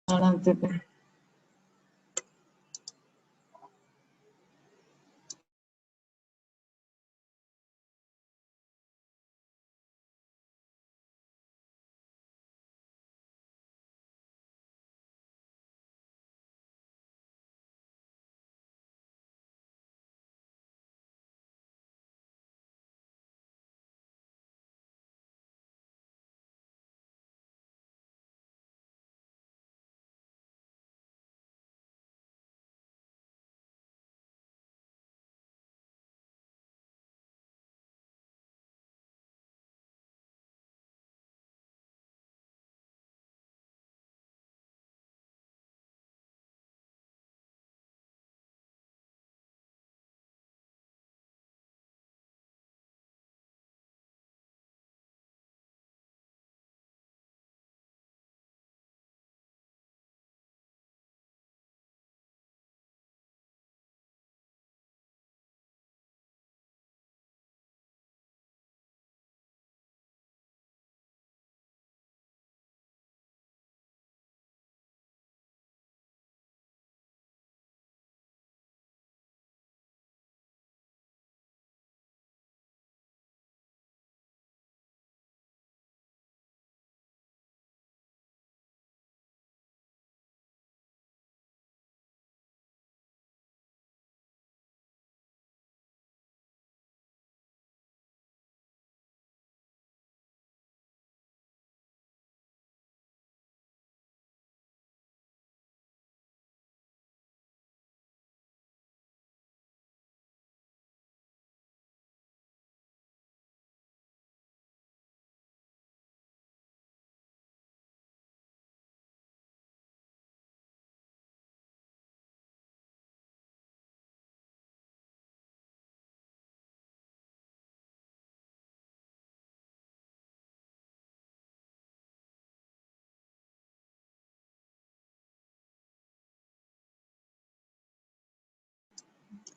Anantapur.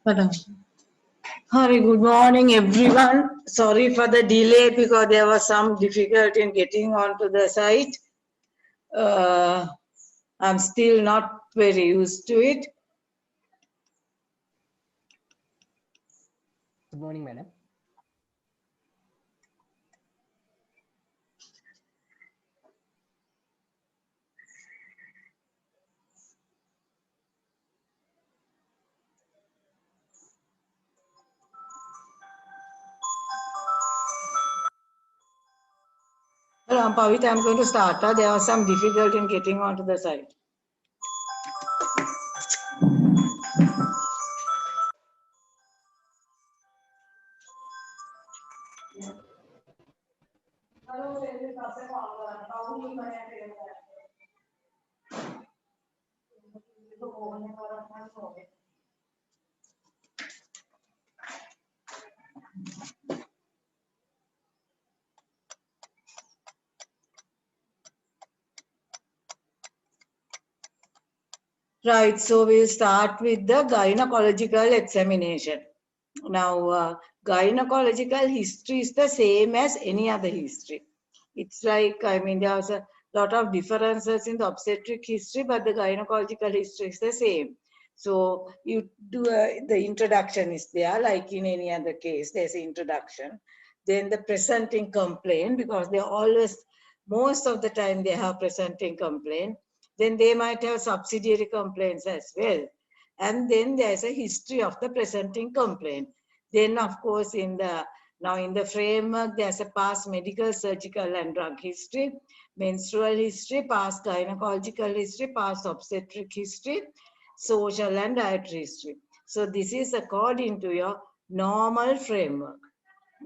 Hello. Hari, good morning, everyone. Sorry for the delay because there was some difficulty in getting onto the site. I'm still not very used to it. Good morning, madam. Hello, Pavita, I'm going to start. There was some difficulty in getting onto the site. Right, so we'll start with the gynecological examination. Now, gynecological history is the same as any other history. It's like, I mean, there's a lot of differences in the obstetric history, but the gynecological history is the same. So you do the introduction is there, like in any other case, there's an introduction. Then the presenting complaint, because they always, most of the time they have presenting complaint. Then they might have subsidiary complaints as well. And then there's a history of the presenting complaint. Then, of course, now in the framework, there's a past medical, surgical, and drug history, menstrual history, past gynecological history, past obstetric history, social and dietary history. So this is according to your normal framework.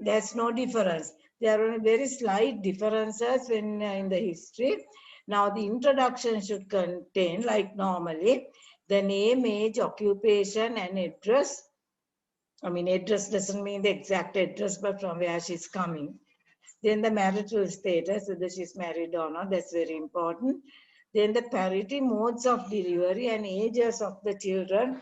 There's no difference. There are very slight differences when in the history. Now the introduction should contain, like normally, the name, age, occupation, and address. I mean, address doesn't mean the exact address, but from where she's coming. Then the marital status, whether she's married or not, that's very important. Then the parity, modes of delivery, and ages of the children.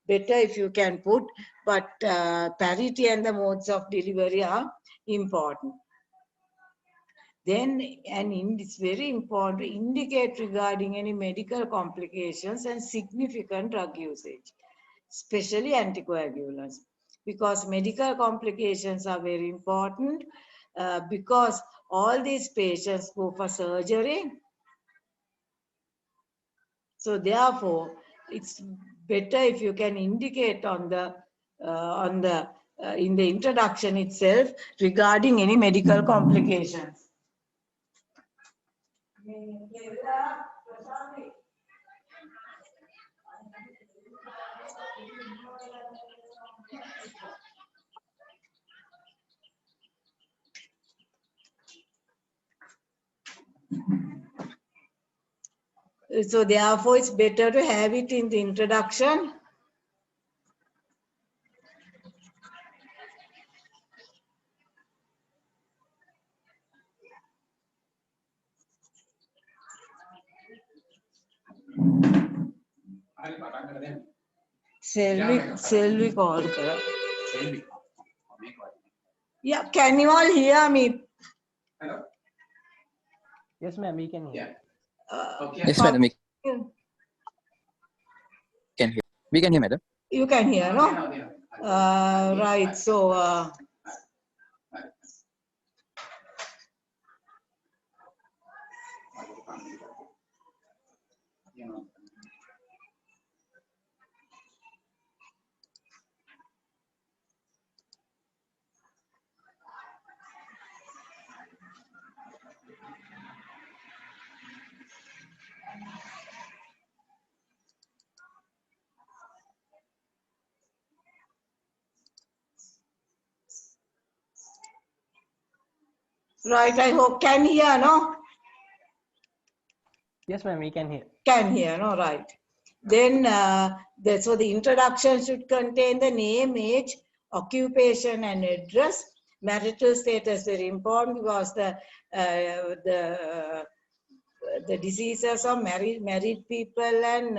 Better if you can put, but parity and the modes of delivery are important. Then, it's very important to indicate regarding any medical complications and significant drug usage, especially anticoagulants, because medical complications are very important because all these patients go for surgery. So therefore, it's better if you can indicate on the in the introduction itself regarding any medical complications. So therefore, it's better to have it in the introduction. Selvi call kara. Yeah, can you all hear me? Hello? Yes, ma'am, we can hear. Yes, madam. We can hear, madam. You can hear, no? Right. So, right. I hope can hear, no? Yes, ma'am, we can hear. Can hear, no? Right. Then, so the introduction should contain the name, age, occupation, and address. Marital status very important because the diseases of married people and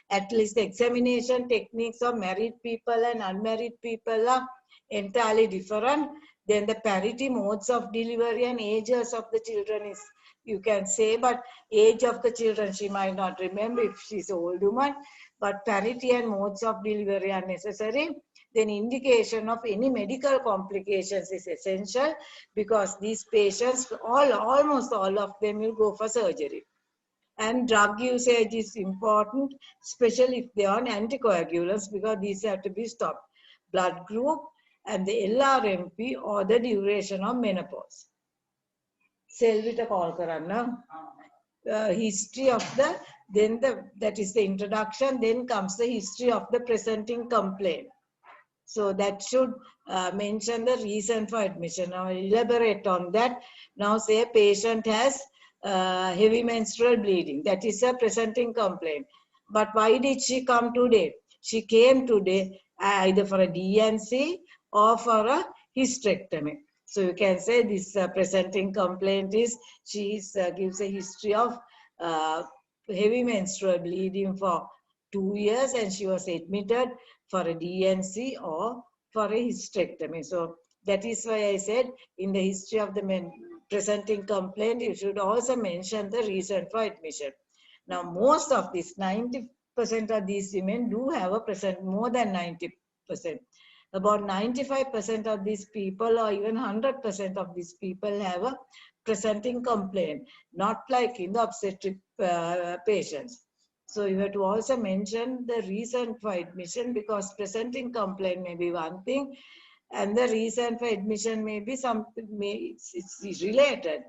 at least the examination techniques of married people and unmarried people are entirely different. Then the parity, modes of delivery and ages of the children is, you can say, but age of the children she might not remember if she's an old woman, but parity and modes of delivery are necessary. Then indication of any medical complications is essential because these patients, almost all of them will go for surgery. And drug usage is important, especially if they are on anticoagulants because these have to be stopped. Blood group and the LRMP or the duration of menopause. Selvita call karanna. History of that is the introduction. Then comes the history of the presenting complaint. So that should mention the reason for admission. Now elaborate on that. Now say a patient has heavy menstrual bleeding. That is a presenting complaint. But why did she come today? She came today either for a DNC or for a hysterectomy. So you can say this presenting complaint is she gives a history of heavy menstrual bleeding for 2 years and she was admitted for a DNC or for a hysterectomy. So that is why I said in the history of the presenting complaint, you should also mention the reason for admission. Now, most of these, 90% of these women do have a present, more than 90%. About 95% of these people or even 100% of these people have a presenting complaint, not like in the obstetric patients. So you have to also mention the reason for admission because presenting complaint may be one thing and the reason for admission may be something, it's related,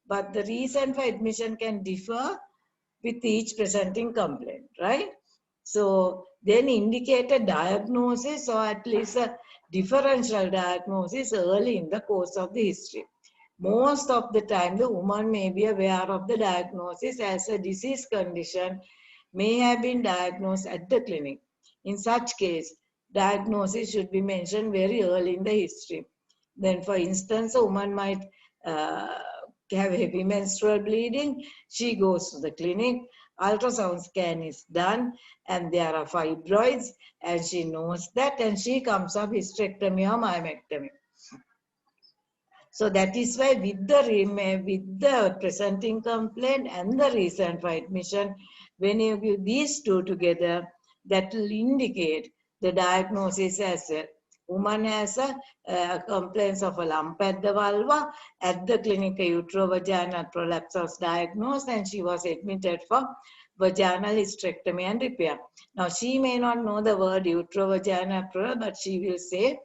but the reason for admission can differ with each presenting complaint, right? So then indicate a diagnosis or at least a differential diagnosis early in the course of the history. Most of the time, the woman may be aware of the diagnosis as a disease condition may have been diagnosed at the clinic. In such case, diagnosis should be mentioned very early in the history. Then, for instance, a woman might have heavy menstrual bleeding. She goes to the clinic, ultrasound scan is done, and there are fibroids, and she knows that, and she comes up hysterectomy or myomectomy. So that is why with the presenting complaint and the reason for admission, when you give these two together, that will indicate the diagnosis as a woman has a complaints of a lump at the vulva. At the clinic, a uterovaginal prolapse was diagnosed and she was admitted for vaginal hysterectomy and repair. Now, she may not know the word uterovaginal prolapse, but she will say,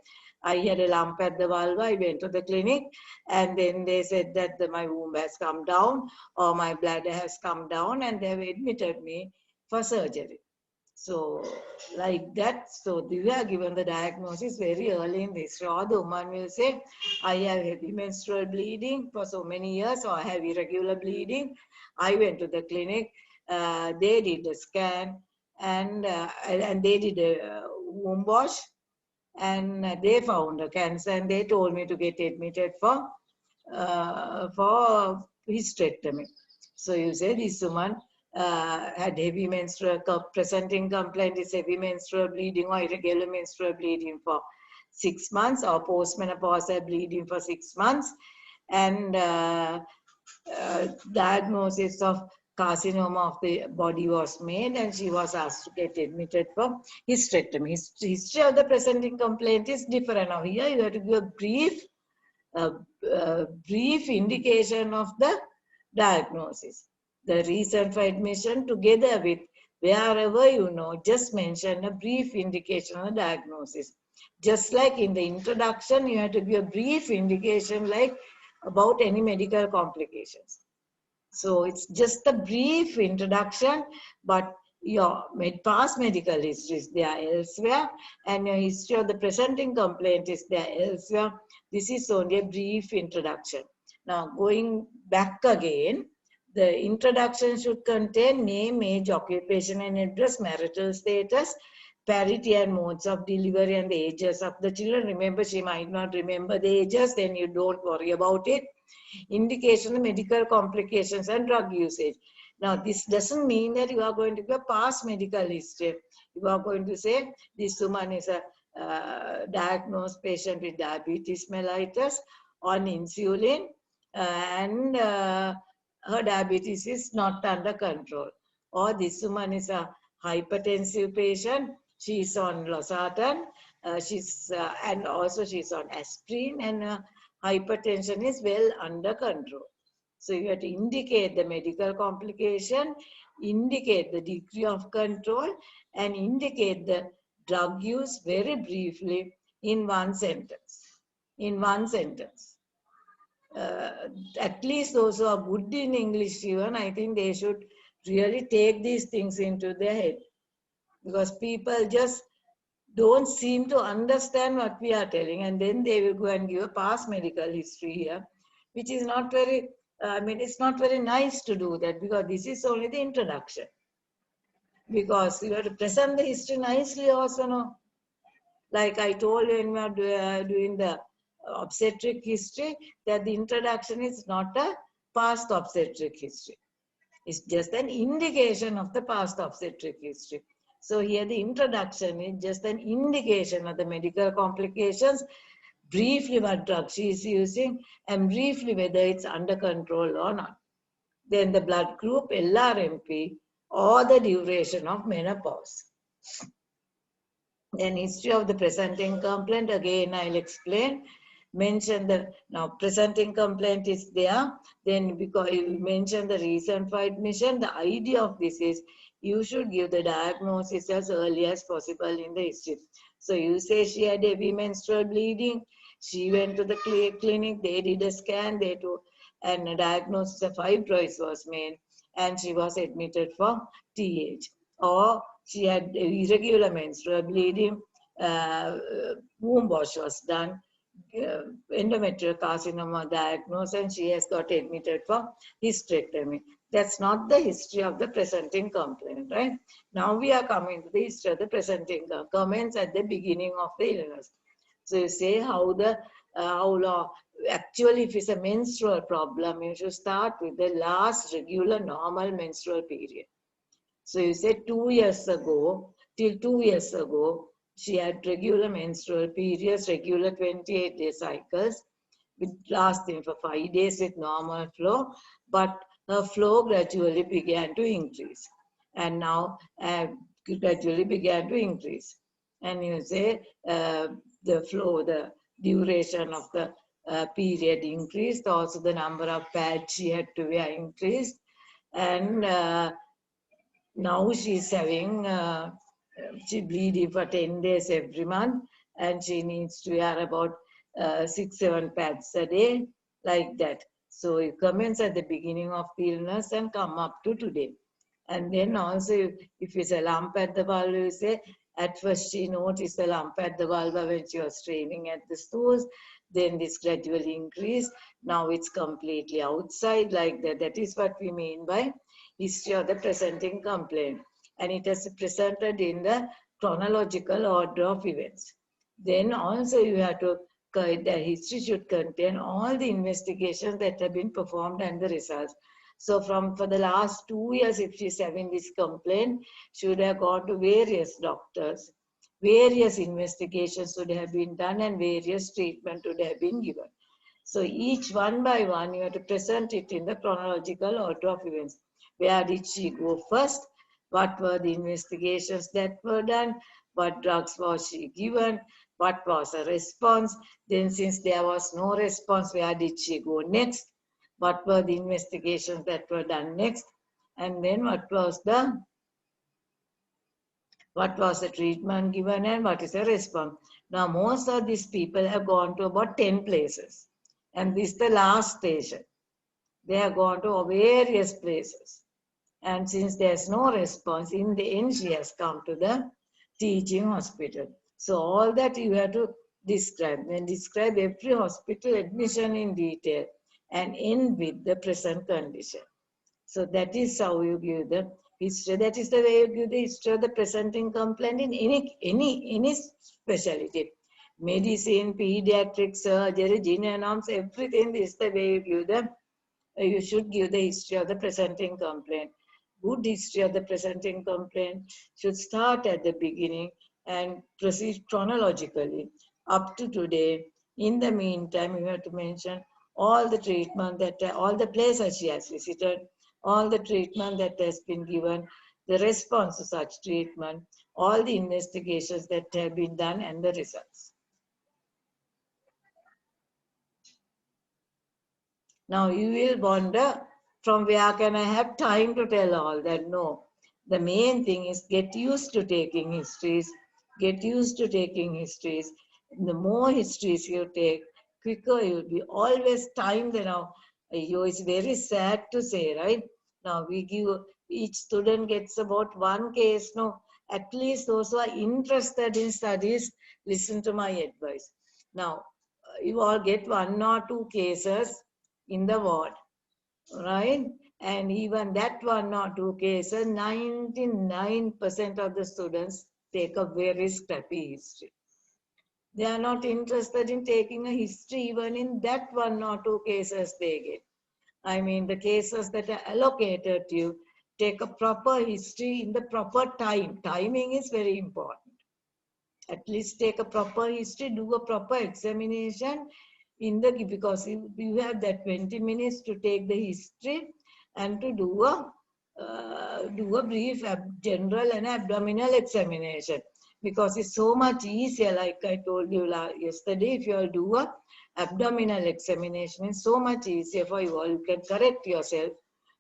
I had a lump at the vulva, I went to the clinic, and then they said that my womb has come down or my bladder has come down, and they have admitted me for surgery. So, like that, so they are given the diagnosis very early in this. Or the woman will say, I have heavy menstrual bleeding for so many years, or I have irregular bleeding. I went to the clinic, they did a scan, and they did a womb wash, and they found a cancer, and they told me to get admitted for hysterectomy. So you say this woman had heavy menstrual, presenting complaint is heavy menstrual bleeding or irregular menstrual bleeding for 6 months, or postmenopausal bleeding for 6 months, and diagnosis of carcinoma of the body was made, and she was asked to get admitted for hysterectomy. History of the presenting complaint is different. Now here you have to give a brief indication of the diagnosis, the reason for admission, together with wherever you know, just mention a brief indication of the diagnosis. Just like in the introduction, you have to give a brief indication like about any medical complications. So it's just a brief introduction, but your past medical history is there elsewhere, and your history of the presenting complaint is there elsewhere. This is only a brief introduction. Now, going back again, the introduction should contain name, age, occupation and address, marital status, parity and modes of delivery, and the ages of the children. Remember, she might not remember the ages, then you don't worry about it. Indication of medical complications and drug usage. Now, this doesn't mean that you are going to give a past medical history. You are going to say, this woman is a diagnosed patient with diabetes mellitus on insulin, and her diabetes is not under control. Or this woman is a hypertensive patient. She is on losartan. And also she's on aspirin, and hypertension is well under control. So you have to indicate the medical complication, indicate the degree of control, and indicate the drug use very briefly in one sentence. In one sentence. At least those who are good in English even, I think they should really take these things into their head. Because people just don't seem to understand what we are telling, and then they will go and give a past medical history here, which is not very, it's not very nice to do that, because this is only the introduction. Because you have to present the history nicely also, no? Like I told you when we are doing the obstetric history, that the introduction is not a past obstetric history. It's just an indication of the past obstetric history. So here the introduction is just an indication of the medical complications, briefly what drug she is using, and briefly whether it's under control or not. Then the blood group, LRMP, or the duration of menopause. Then history of the presenting complaint, again I'll explain. Mention the, now presenting complaint is there, then because you mention the reason for admission, the idea of this is you should give the diagnosis as early as possible in the history. So you say she had heavy menstrual bleeding, she went to the clinic, they did a scan, and a diagnosis of fibroids was made, and she was admitted for TH. Or she had irregular menstrual bleeding, womb wash was done, endometrial carcinoma diagnosed, and she has got admitted for hysterectomy. That's not the history of the presenting complaint, right? Now we are coming to the history of the presenting comments at the beginning of the illness. So you say how long, actually if it's a menstrual problem, you should start with the last regular normal menstrual period. So you say 2 years ago, till 2 years ago, she had regular menstrual periods, regular 28-day cycles, lasting for 5 days with normal flow, but her flow gradually began to increase. And now gradually began to increase. And you say the flow, the duration of the period increased, also the number of pads she had to wear increased, and now she's having, she bleeding for 10 days every month, and she needs to wear about 6-7 pads a day, like that. So it commences at the beginning of the illness and come up to today. And then also, if it's a lump at the vulva, you say, at first she noticed the lump at the vulva when she was straining at the stools, then this gradually increased. Now it's completely outside, like that. That is what we mean by history of the presenting complaint. And it is presented in the chronological order of events. Then also you have to, the history should contain all the investigations that have been performed and the results. So for the last 2 years, if she's having this complaint, should have gone to various doctors. Various investigations should have been done and various treatment should have been given. So each one by one, you have to present it in the chronological order of events. Where did she go first? What were the investigations that were done? What drugs was she given? What was her response? Then since there was no response, where did she go next? What were the investigations that were done next? And then what was the treatment given and what is the response? Now most of these people have gone to about 10 places. And this is the last station. They have gone to various places. And since there's no response, in the end she has come to the teaching hospital. So all that you have to describe. And describe every hospital admission in detail and end with the present condition. So that is how you give the history. That is the way you give the history of the presenting complaint in any specialty. Medicine, pediatric surgery, gynaecological, everything is the way you give the, you should give the history of the presenting complaint. Good history of the presenting complaint should start at the beginning and proceed chronologically up to today. In the meantime, you have to mention all the treatment that, all the places she has visited, all the treatment that has been given, the response to such treatment, all the investigations that have been done and the results. Now you will wonder, from where can I have time to tell all that? No. The main thing is get used to taking histories. Get used to taking histories. The more histories you take, quicker you'll be. Always time there now. It's very sad to say, right? Now we give, each student gets about 1 case. No, at least those who are interested in studies, listen to my advice. Now, you all get 1 or 2 cases in the ward, right? And even that 1 or 2 cases, 99% of the students take a very scrappy history. They are not interested in taking a history even in that 1 or 2 cases they get. I mean, the cases that are allocated to you, take a proper history in the proper time. Timing is very important. At least take a proper history, do a proper examination in the, because you have that 20 minutes to take the history and to do a brief general and abdominal examination, because it's so much easier. Like I told you yesterday, if you all do a abdominal examination, it's so much easier for you all. You can correct yourself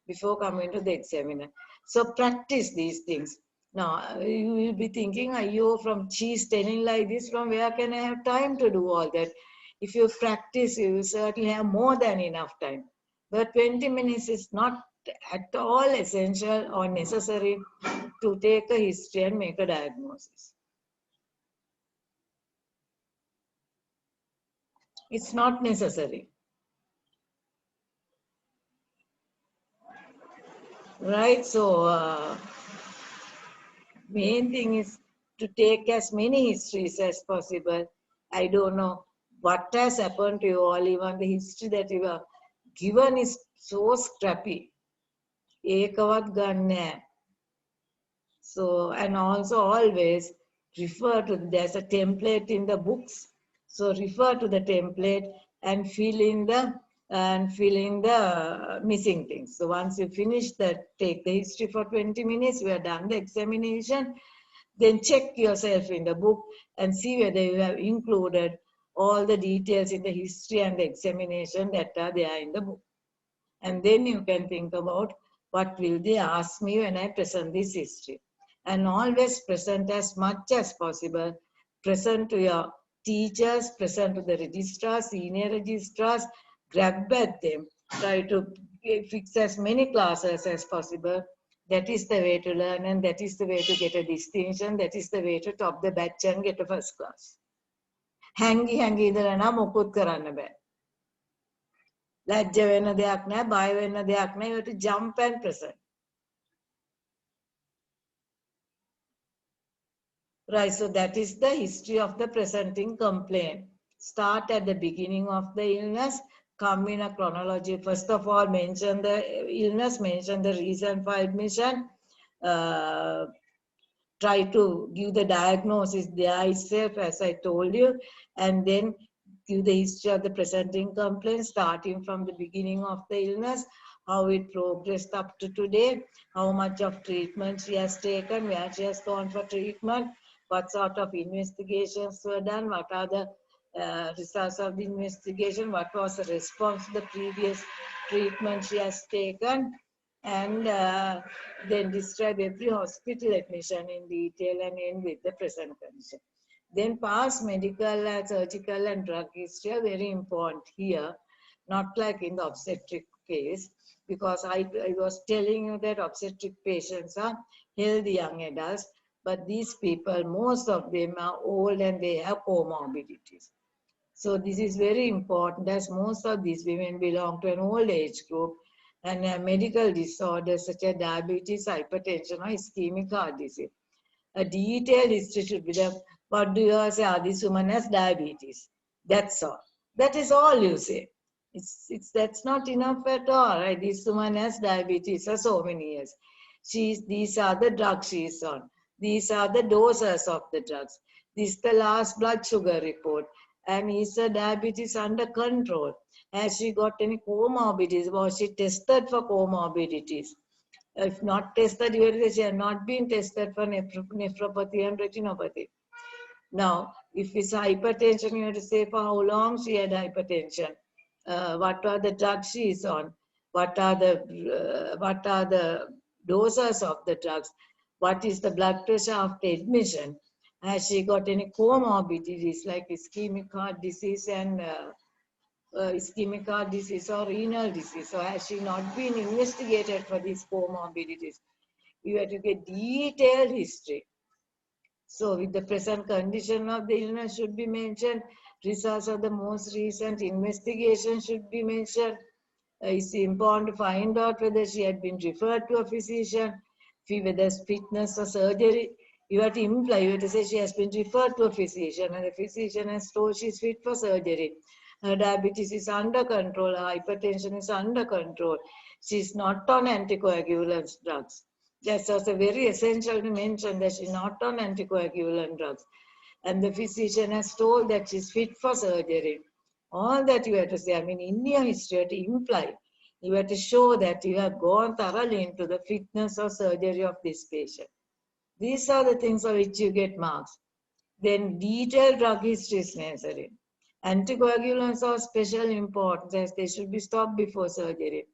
before coming to the examiner. So practice these things. Now you will be thinking, from she's telling like this, from where can I have time to do all that? If you practice, you will certainly have more than enough time. But 20 minutes is not at all essential or necessary to take a history and make a diagnosis. It's not necessary. Right? So, main thing is to take as many histories as possible. I don't know what has happened to you all, even the history that you are given is so scrappy. Ekavat ganne. So, and also always refer to, there's a template in the books. So refer to the template and fill in the missing things. So once you finish that, take the history for 20 minutes, we are done the examination. Then check yourself in the book and see whether you have included all the details in the history and the examination that are there in the book. And then you can think about what will they ask me when I present this history. And always present as much as possible. Present to your teachers, present to the registrars, senior registrars, grab at them. Try to fix as many classes as possible. That is the way to learn, and that is the way to get a distinction. That is the way to top the batch and get a first class. Hangi ඉඳලා නම් මොකුත් කරන්න බෑ. ලැජ්ජ වෙන දෙයක් නෑ, බය වෙන දෙයක් නෑ. You have to jump and present. Right, so that is the history of the presenting complaint. Start at the beginning of the illness, come in a chronology. First of all, mention the illness, mention the reason for admission, try to give the diagnosis there itself, as I told you, and then give the history of the presenting complaint, starting from the beginning of the illness, how it progressed up to today, how much of treatment she has taken, where she has gone for treatment, what sort of investigations were done, what are the results of the investigation, what was the response to the previous treatment she has taken, and then describe every hospital admission in detail and end with the present condition. Then past medical, surgical and drug history are very important here, not like in the obstetric case, because I was telling you that obstetric patients are healthy young adults, but these people, most of them are old and they have comorbidities. So this is very important, as most of these women belong to an old age group and have medical disorders such as diabetes, hypertension or ischemic heart disease. A detailed history should be there. What do you say? This woman has diabetes. That's all. That is all you say. That's not enough at all, right? This woman has diabetes for so many years. These are the drugs she is on. These are the doses of the drugs. This is the last blood sugar report. And is her diabetes under control? Has she got any comorbidities? Was she tested for comorbidities? If not tested, you will say she has not been tested for nephropathy and retinopathy. Now, if it's hypertension, you have to say for how long she had hypertension. What are the drugs she is on? What are the doses of the drugs? What is the blood pressure after admission? Has she got any comorbidities like ischemic heart disease and ischemic heart disease or renal disease? Or has she not been investigated for these comorbidities? You have to get detailed history. So with the present condition of the illness should be mentioned. Results of the most recent investigation should be mentioned. It's important to find out whether she had been referred to a physician, whether fitness for surgery. You have to imply, you have to say she has been referred to a physician and the physician has told she is fit for surgery. Her diabetes is under control, her hypertension is under control. She is not on anticoagulant drugs. That's also very essential to mention that she is not on anticoagulant drugs. And the physician has told that she is fit for surgery. All that you have to say, I mean, in your history, you have to imply, you have to show that you have gone thoroughly into the fitness or surgery of this patient. These are the things for which you get marks. Then detailed drug history is necessary. Anticoagulants are of special importance as they should be stopped before surgery.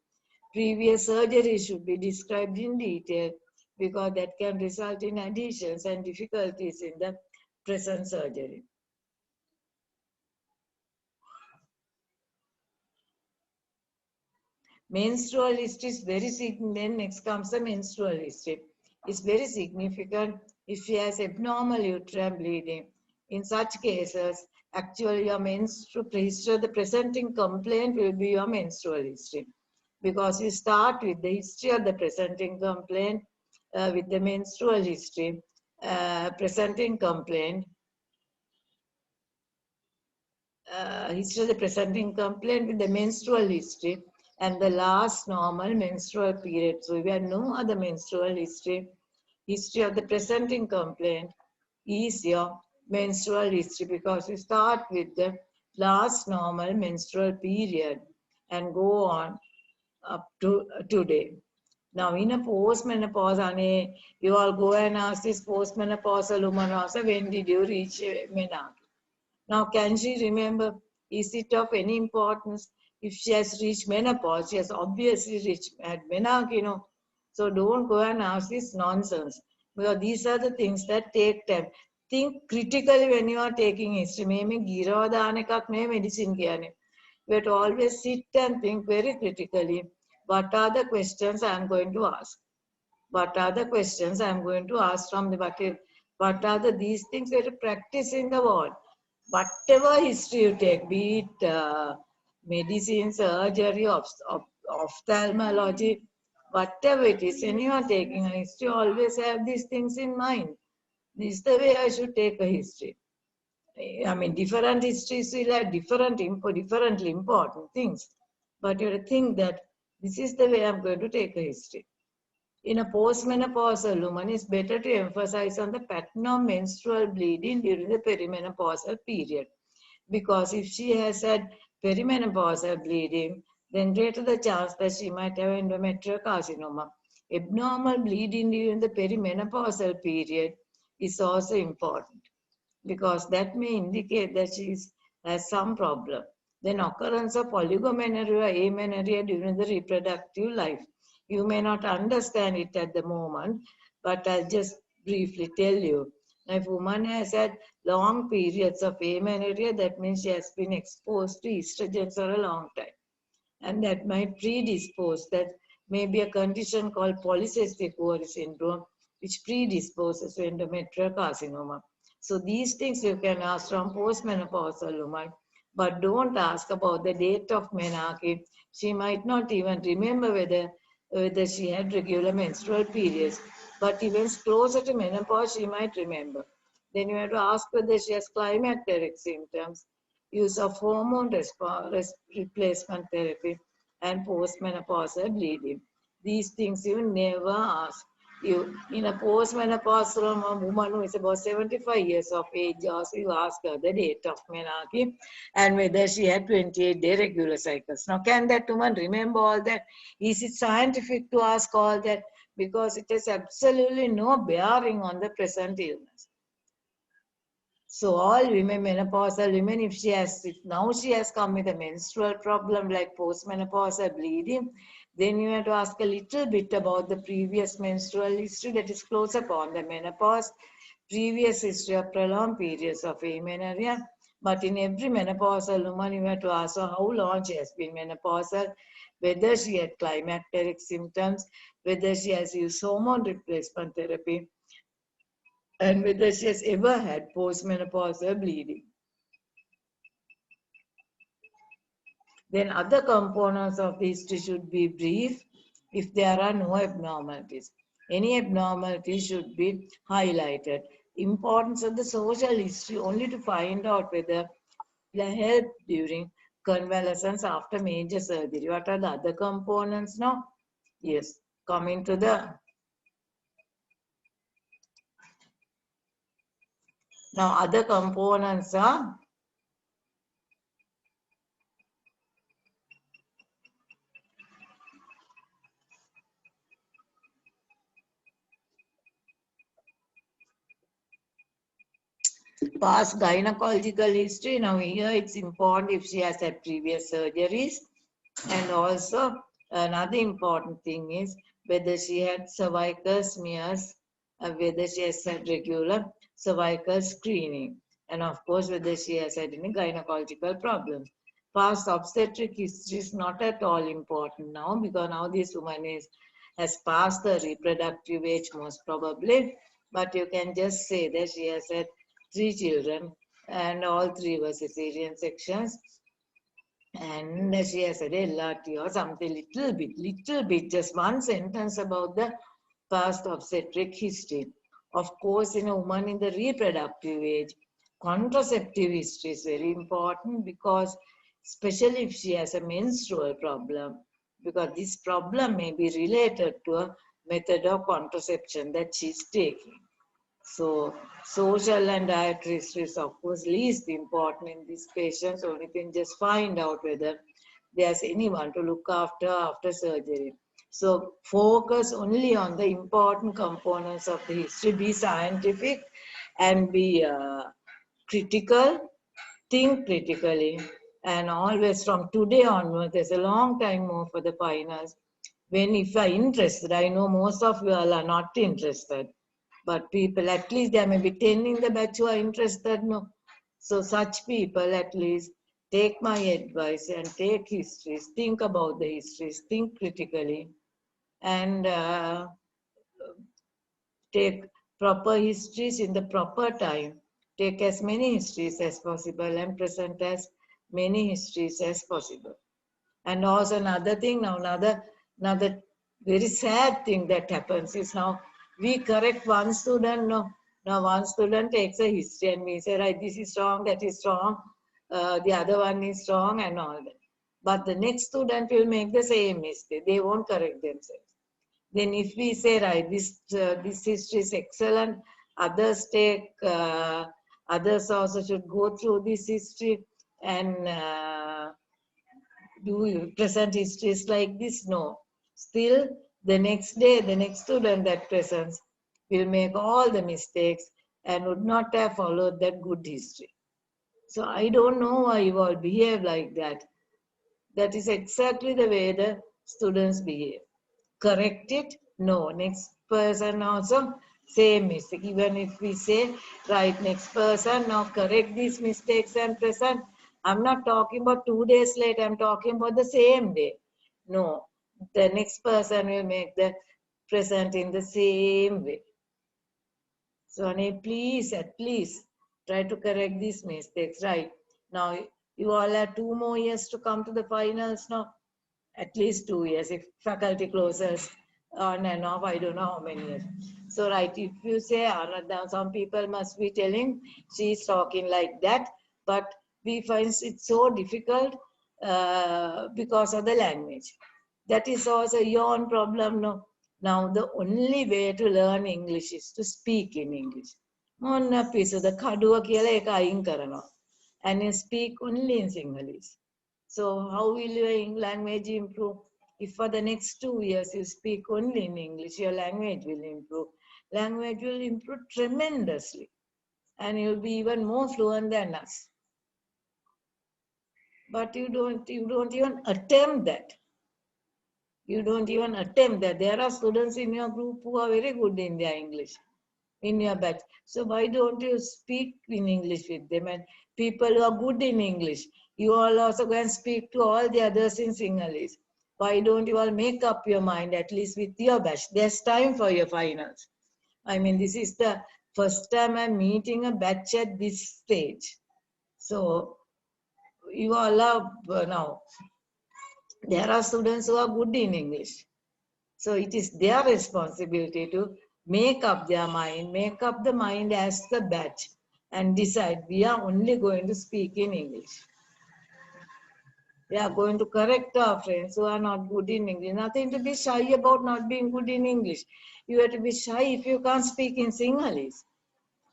Previous surgery should be described in detail because that can result in adhesions and difficulties in the present surgery. Menstrual history is very significant. Then next comes the menstrual history. It's very significant if she has abnormal uterine bleeding. In such cases, actually your menstrual history, the presenting complaint will be your menstrual history. Because you start with the history of the presenting complaint, with the menstrual history, presenting complaint, history of the presenting complaint with the menstrual history, and the last normal menstrual period. So if you have no other menstrual history, history of the presenting complaint is your menstrual history because you start with the last normal menstrual period and go on up to today. Now, in a postmenopause, Ane, you all go and ask this postmenopausal woman also, when did you reach menarche? Now, can she remember? Is it of any importance? If she has reached menopause, she has obviously reached menarche, you know. So don't go and ask this nonsense. Because these are the things that take time. Think critically when you are taking history. Maybe medicine. You have to always sit and think very critically. What are the questions I am going to ask? What are the questions I am going to ask from the what are these things you have to practice in the world? Whatever history you take, be it medicine, surgery, ophthalmology, whatever it is, when you are taking a history, always have these things in mind. This is the way I should take a history. I mean, different histories will have differently important things. But you have to think that this is the way I'm going to take a history. In a postmenopausal woman, it's better to emphasize on the pattern of menstrual bleeding during the perimenopausal period. Because if she has had perimenopausal bleeding, then greater the chance that she might have endometrial carcinoma. Abnormal bleeding during the perimenopausal period is also important, because that may indicate that she has some problem. Then occurrence of oligomenorrhea or amenorrhea during the reproductive life. You may not understand it at the moment, but I'll just briefly tell you. Now, if a woman has had long periods of amenorrhea, that means she has been exposed to estrogens for a long time. And that might predispose, that may be a condition called polycystic ovary syndrome, which predisposes to endometrial carcinoma. So these things you can ask from postmenopausal woman, but don't ask about the date of menarche. She might not even remember whether she had regular menstrual periods. But even closer to menopause, she might remember. Then you have to ask whether she has climacteric symptoms, use of hormone replacement therapy, and postmenopausal bleeding. These things you never ask. You, in a postmenopausal woman who is about 75 years of age, also you ask her the date of menarche and whether she had 28-day regular cycles. Now, can that woman remember all that? Is it scientific to ask all that? Because it has absolutely no bearing on the present illness. So all women, menopausal women, if now she has come with a menstrual problem like postmenopausal bleeding, then you have to ask a little bit about the previous menstrual history that is close upon the menopause, previous history of prolonged periods of amenorrhea. But in every menopausal woman, you have to ask her how long she has been menopausal, whether she had climacteric symptoms, whether she has used hormone replacement therapy, and whether she has ever had postmenopausal bleeding. Then other components of the history should be brief if there are no abnormalities. Any abnormalities should be highlighted. Importance of the social history only to find out whether it help during convalescence after major surgery. What are the other components now? Yes, coming to the now other components are past gynecological history. Now here it's important if she has had previous surgeries, and also another important thing is whether she had cervical smears, whether she has had regular cervical screening, and of course whether she has had any gynecological problems. Past obstetric history is not at all important now, because now this woman has passed the reproductive age most probably, but you can just say that she has had 3 children and all 3 were cesarean sections, and she has had LRT or something, little bit, just one sentence about the past obstetric history. Of course, in a woman in the reproductive age, contraceptive history is very important, because especially if she has a menstrual problem, because this problem may be related to a method of contraception that she's taking. So social and dietary history is of course least important in these patients. Only thing, just find out whether there's anyone to look after surgery. So focus only on the important components of the history. Be scientific and be critical. Think critically. And always from today onwards, there's a long time more for the finals. When if you are interested, I know most of you all are not interested. But people, at least there may be 10 in the batch who are interested, no. So such people, at least, take my advice and take histories, think about the histories, think critically, and take proper histories in the proper time. Take as many histories as possible and present as many histories as possible. And also another thing now, another very sad thing that happens is now we correct one student, no. Now one student takes a history and we say, right, this is wrong, that is wrong, the other one is wrong and all that. But the next student will make the same mistake. They won't correct themselves. Then if we say, right, this history is excellent, others others also should go through this history and do present histories like this? No. Still, the next day, the next student that presents will make all the mistakes and would not have followed that good history. So I don't know why you all behave like that. That is exactly the way the students behave. Correct it? No. Next person also, same mistake. Even if we say, right, next person, now correct these mistakes and present. I'm not talking about 2 days later, I'm talking about the same day. No. The next person will make the present in the same way. So, Ane, please, at least, try to correct these mistakes. Right. Now, you all have 2 more years to come to the finals now. At least 2 years. If faculty closes on and off, I don't know how many years. So, right, if you say, some people must be telling she's talking like that, but we find it so difficult because of the language. That is also your own problem, no? Now, the only way to learn English is to speak in English. Monna piece the kaduwa kiyala eka ayin karanawa. And you speak only in Sinhalese. So how will your language improve? If for the next 2 years you speak only in English, your language will improve. Language will improve tremendously. And you'll be even more fluent than us. But you don't even attempt that. You don't even attempt that. There are students in your group who are very good in their English, in your batch. So why don't you speak in English with them? And people who are good in English, you all also go and speak to all the others in Sinhalese. Why don't you all make up your mind, at least with your batch? There's time for your finals. I mean, this is the first time I'm meeting a batch at this stage. So you all are now. There are students who are good in English. So it is their responsibility to make up their mind, make up the mind as the batch and decide we are only going to speak in English. We are going to correct our friends who are not good in English. Nothing to be shy about not being good in English. You have to be shy if you can't speak in Sinhalese.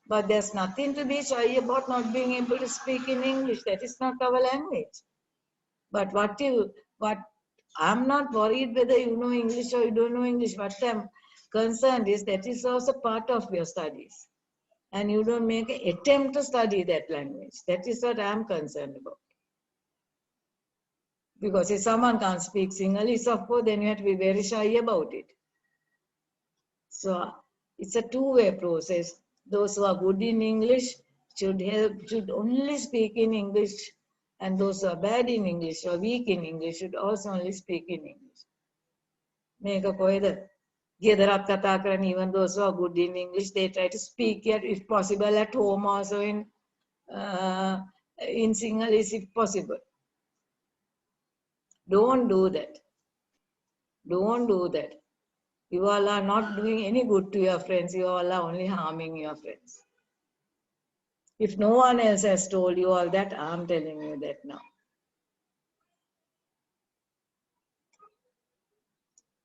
But there's nothing to be shy about not being able to speak in English. That is not our language. But I'm not worried whether you know English or you don't know English. What I'm concerned is that is also part of your studies. And you don't make an attempt to study that language. That is what I'm concerned about. Because if someone can't speak Sinhalese, of course, then you have to be very shy about it. So it's a two-way process. Those who are good in English should only speak in English, and those who are bad in English or weak in English should also only speak in English. Make a koida. Gedarat kata karan, even those who are good in English, they try to speak it if possible at home also in Sinhalese if possible. Don't do that. Don't do that. You all are not doing any good to your friends. You all are only harming your friends. If no one else has told you all that, I'm telling you that now.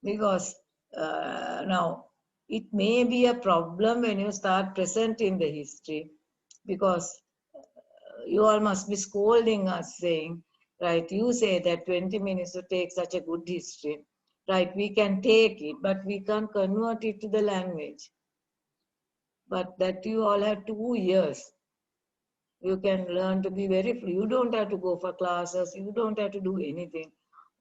Because now, it may be a problem when you start presenting the history, because you all must be scolding us saying, right, you say that 20 minutes to take such a good history, right, we can take it, but we can't convert it to the language. But that you all have 2 years. You can learn to be very free. You don't have to go for classes. You don't have to do anything.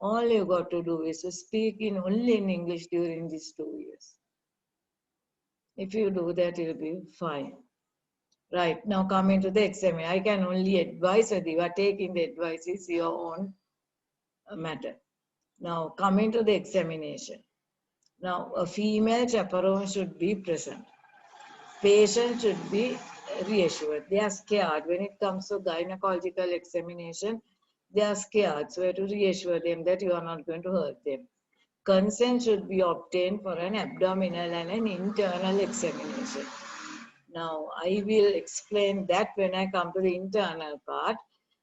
All you got to do is to speak only in English during these 2 years. If you do that, you'll be fine. Right, now coming to the exam, I can only advise whether you are taking the advice is your own matter. Now coming to the examination. Now a female chaperone should be present. Patient should be reassured. They are scared. When it comes to gynecological examination, they are scared. So you have to reassure them that you are not going to hurt them. Consent should be obtained for an abdominal and an internal examination. Now, I will explain that when I come to the internal part.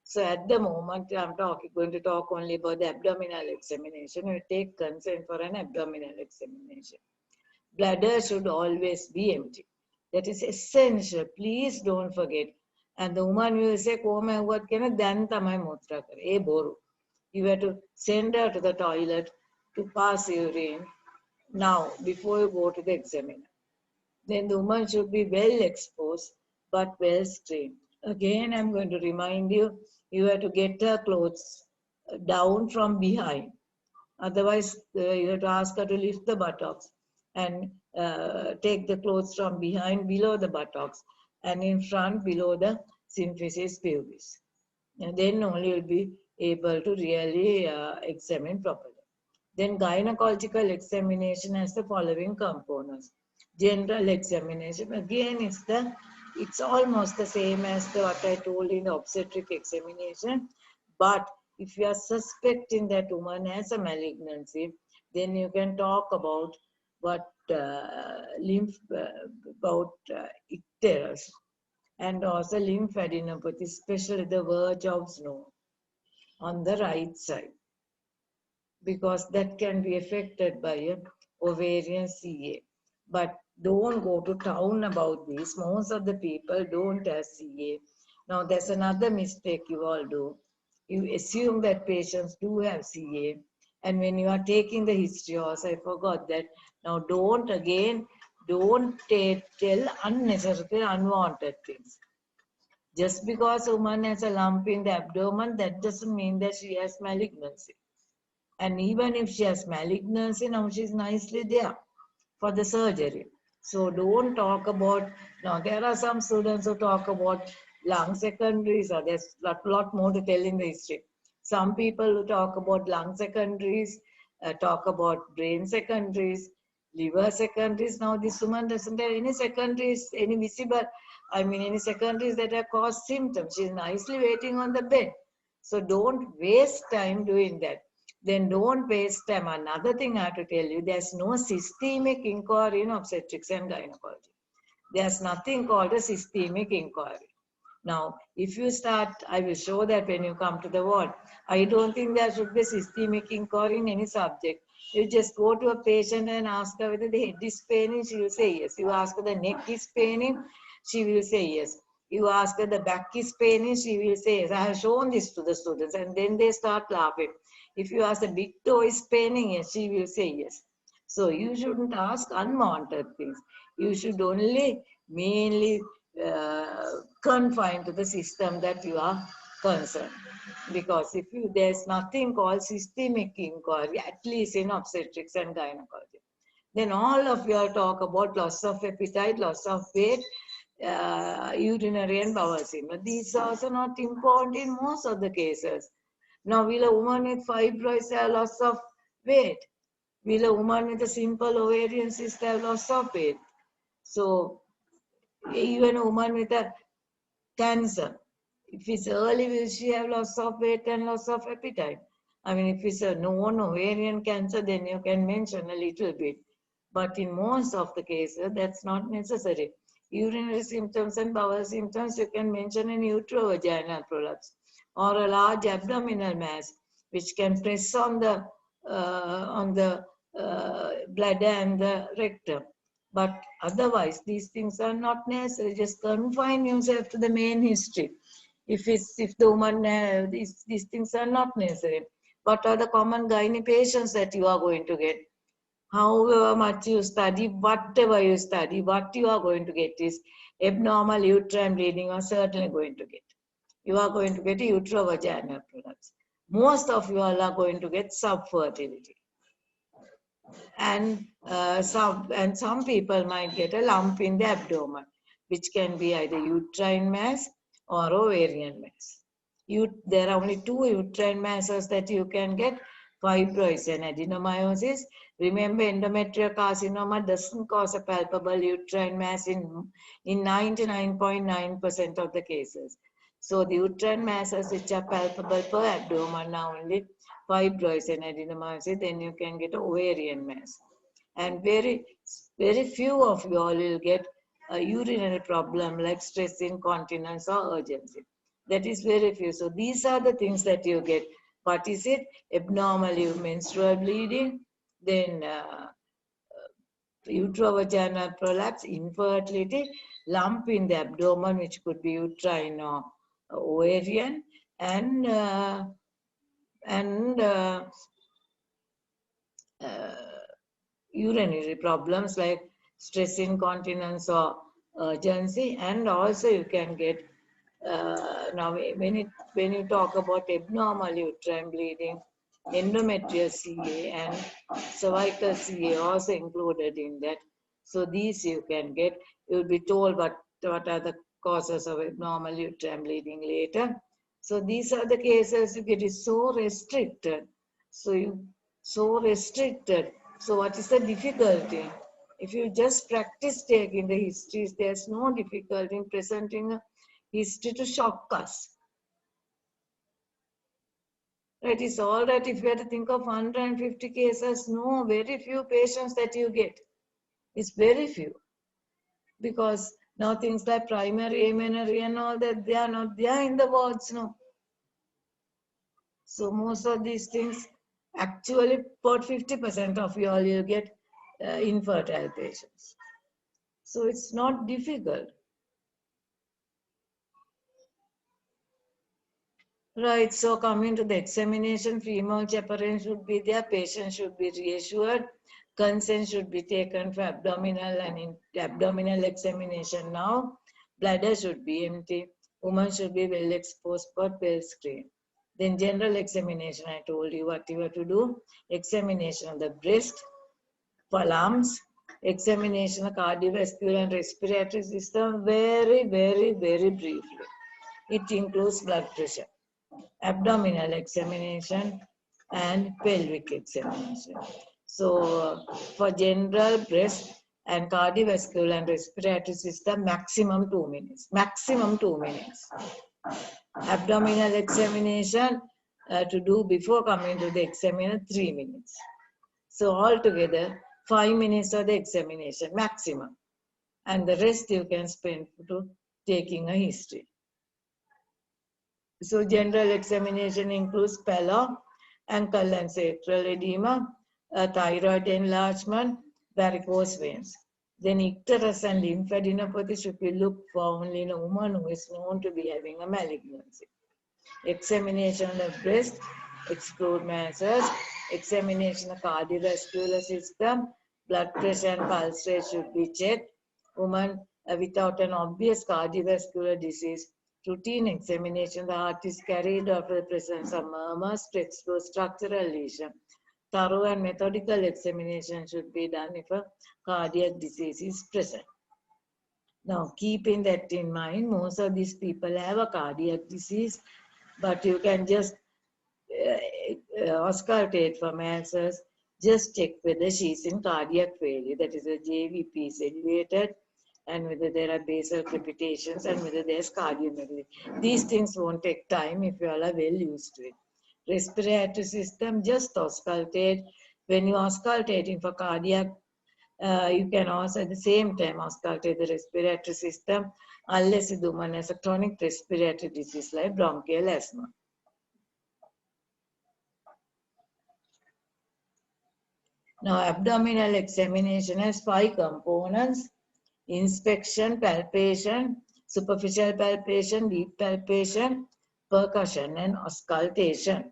So at the moment, I'm going to talk only about the abdominal examination. We take consent for an abdominal examination. Bladder should always be empty. That is essential. Please don't forget. And the woman will say, what can I dan tamai mutra kare? E boru. You have to send her to the toilet to pass urine now before you go to the examiner. Then the woman should be well exposed but well screened. Again, I'm going to remind you, you have to get her clothes down from behind. Otherwise, you have to ask her to lift the buttocks and take the clothes from behind below the buttocks and in front below the symphysis pubis. And then only you'll be able to really examine properly. Then gynecological examination has the following components. General examination, again, it's almost the same as what I told in the obstetric examination. But if you are suspecting that woman has a malignancy, then you can talk about what icterus and also lymphadenopathy, especially the verge of snow on the right side, because that can be affected by a ovarian CA. But don't go to town about this. Most of the people don't have CA. Now there's another mistake you all do. You assume that patients do have CA. And when you are taking the history also, I forgot that. Now don't tell unnecessary, unwanted things. Just because a woman has a lump in the abdomen, that doesn't mean that she has malignancy. And even if she has malignancy, now she's nicely there for the surgery. So don't talk about, now there are some students who talk about lung secondaries, or there's a lot more to tell in the history. Some people who talk about lung secondaries, talk about brain secondaries, liver secondaries. Now this woman doesn't have any secondaries, any visible, any secondaries that have caused symptoms. She's nicely waiting on the bed. So don't waste time doing that. Then don't waste time. Another thing I have to tell you, there's no systemic inquiry in obstetrics and gynecology. There's nothing called a systemic inquiry. Now, if you start, I will show that when you come to the ward. I don't think there should be a systemic inquiry in any subject. You just go to a patient and ask her whether the head is paining, she will say yes. You ask her the neck is paining, she will say yes. You ask her the back is paining, she will say yes. I have shown this to the students, and then they start laughing. If you ask the big toe is paining, yes, she will say yes. So you shouldn't ask unwanted things. You should only mainly confine to the system that you are concerned. Because if there's nothing called systemic inquiry, at least in obstetrics and gynecology, then all of you talk about loss of appetite, loss of weight, urinary and bowel syndrome. These are also not important in most of the cases. Now, will a woman with fibroids have loss of weight? Will a woman with a simple ovarian cyst have loss of weight? So, even a woman with a cancer, if it's early, will she have loss of weight and loss of appetite? If it's a known ovarian cancer, then you can mention a little bit. But in most of the cases, that's not necessary. Urinary symptoms and bowel symptoms, you can mention in uterovaginal prolapse or a large abdominal mass, which can press on the bladder and the rectum. But otherwise, these things are not necessary. Just confine yourself to the main history. If the woman these things are not necessary. What are the common gynae patients that you are going to get? However much you study, whatever you study, what you are going to get is abnormal uterine bleeding. You are certainly going to get. You are going to get uterovaginal prolapse. Most of you all are going to get subfertility. And some people might get a lump in the abdomen, which can be either uterine mass or ovarian mass. There are only two uterine masses that you can get, fibroids and adenomyosis. Remember, endometrial carcinoma doesn't cause a palpable uterine mass in 99.9% of the cases. So the uterine masses which are palpable per abdomen are only fibroids and adenomyosis. Then you can get ovarian mass. And very few of you all will get a urinary problem like stress incontinence or urgency. That is very few. So these are the things that you get. What is it? Abnormal menstrual bleeding, then uterovaginal prolapse, infertility, lump in the abdomen, which could be uterine or ovarian, and urinary problems like stress incontinence or urgency. And also you can get now when you talk about abnormal uterine bleeding, endometrial CA and cervical CA also included in that. So these you can get. You'll be told what are the causes of abnormal uterine bleeding later. So these are the cases you get. Is so restricted. So restricted. So what is the difficulty? If you just practice taking the histories, there's no difficulty in presenting a history to shock us. Right, it's all right if you have to think of 150 cases. No, very few patients that you get. It's very few. Because now things like primary amenorrhea and all that, they are not there in the wards, no. So most of these things, actually about 50% of you all you get infertile patients. So it's not difficult. Right, so coming to the examination, female chaperone should be there, patient should be reassured, consent should be taken for abdominal and abdominal examination now, bladder should be empty, woman should be well exposed per pill screen. Then general examination, I told you what you have to do, examination of the breast, for lumps, examination of cardiovascular and respiratory system, very briefly. It includes blood pressure, abdominal examination and pelvic examination. So for general breast and cardiovascular and respiratory system, maximum 2 minutes. Maximum 2 minutes. Abdominal examination to do before coming to the examiner, 3 minutes. So altogether, 5 minutes of the examination, maximum. And the rest you can spend to taking a history. So general examination includes pallor, ankle and sacral edema, thyroid enlargement, varicose veins. Then icterus and lymphadenopathy should be looked for only in a woman who is known to be having a malignancy. Examination of breast, exclude masses, examination of cardiovascular system, blood pressure and pulse rate should be checked. Woman without an obvious cardiovascular disease, routine examination, the heart is carried out the presence of murmurs to explore structural lesion. Thorough and methodical examination should be done if a cardiac disease is present. Now, keeping that in mind, most of these people have a cardiac disease, but you can just auscultate from answers, just check whether she's in cardiac failure, that is the JVP is elevated, and whether there are basal crepitations and whether there's cardiomegaly. These things won't take time if you all are well used to it. Respiratory system, just auscultate. When you're auscultating for cardiac, you can also at the same time auscultate the respiratory system unless the woman has a chronic respiratory disease like bronchial asthma. Now, abdominal examination has 5 components: inspection, palpation, superficial palpation, deep palpation, percussion, and auscultation.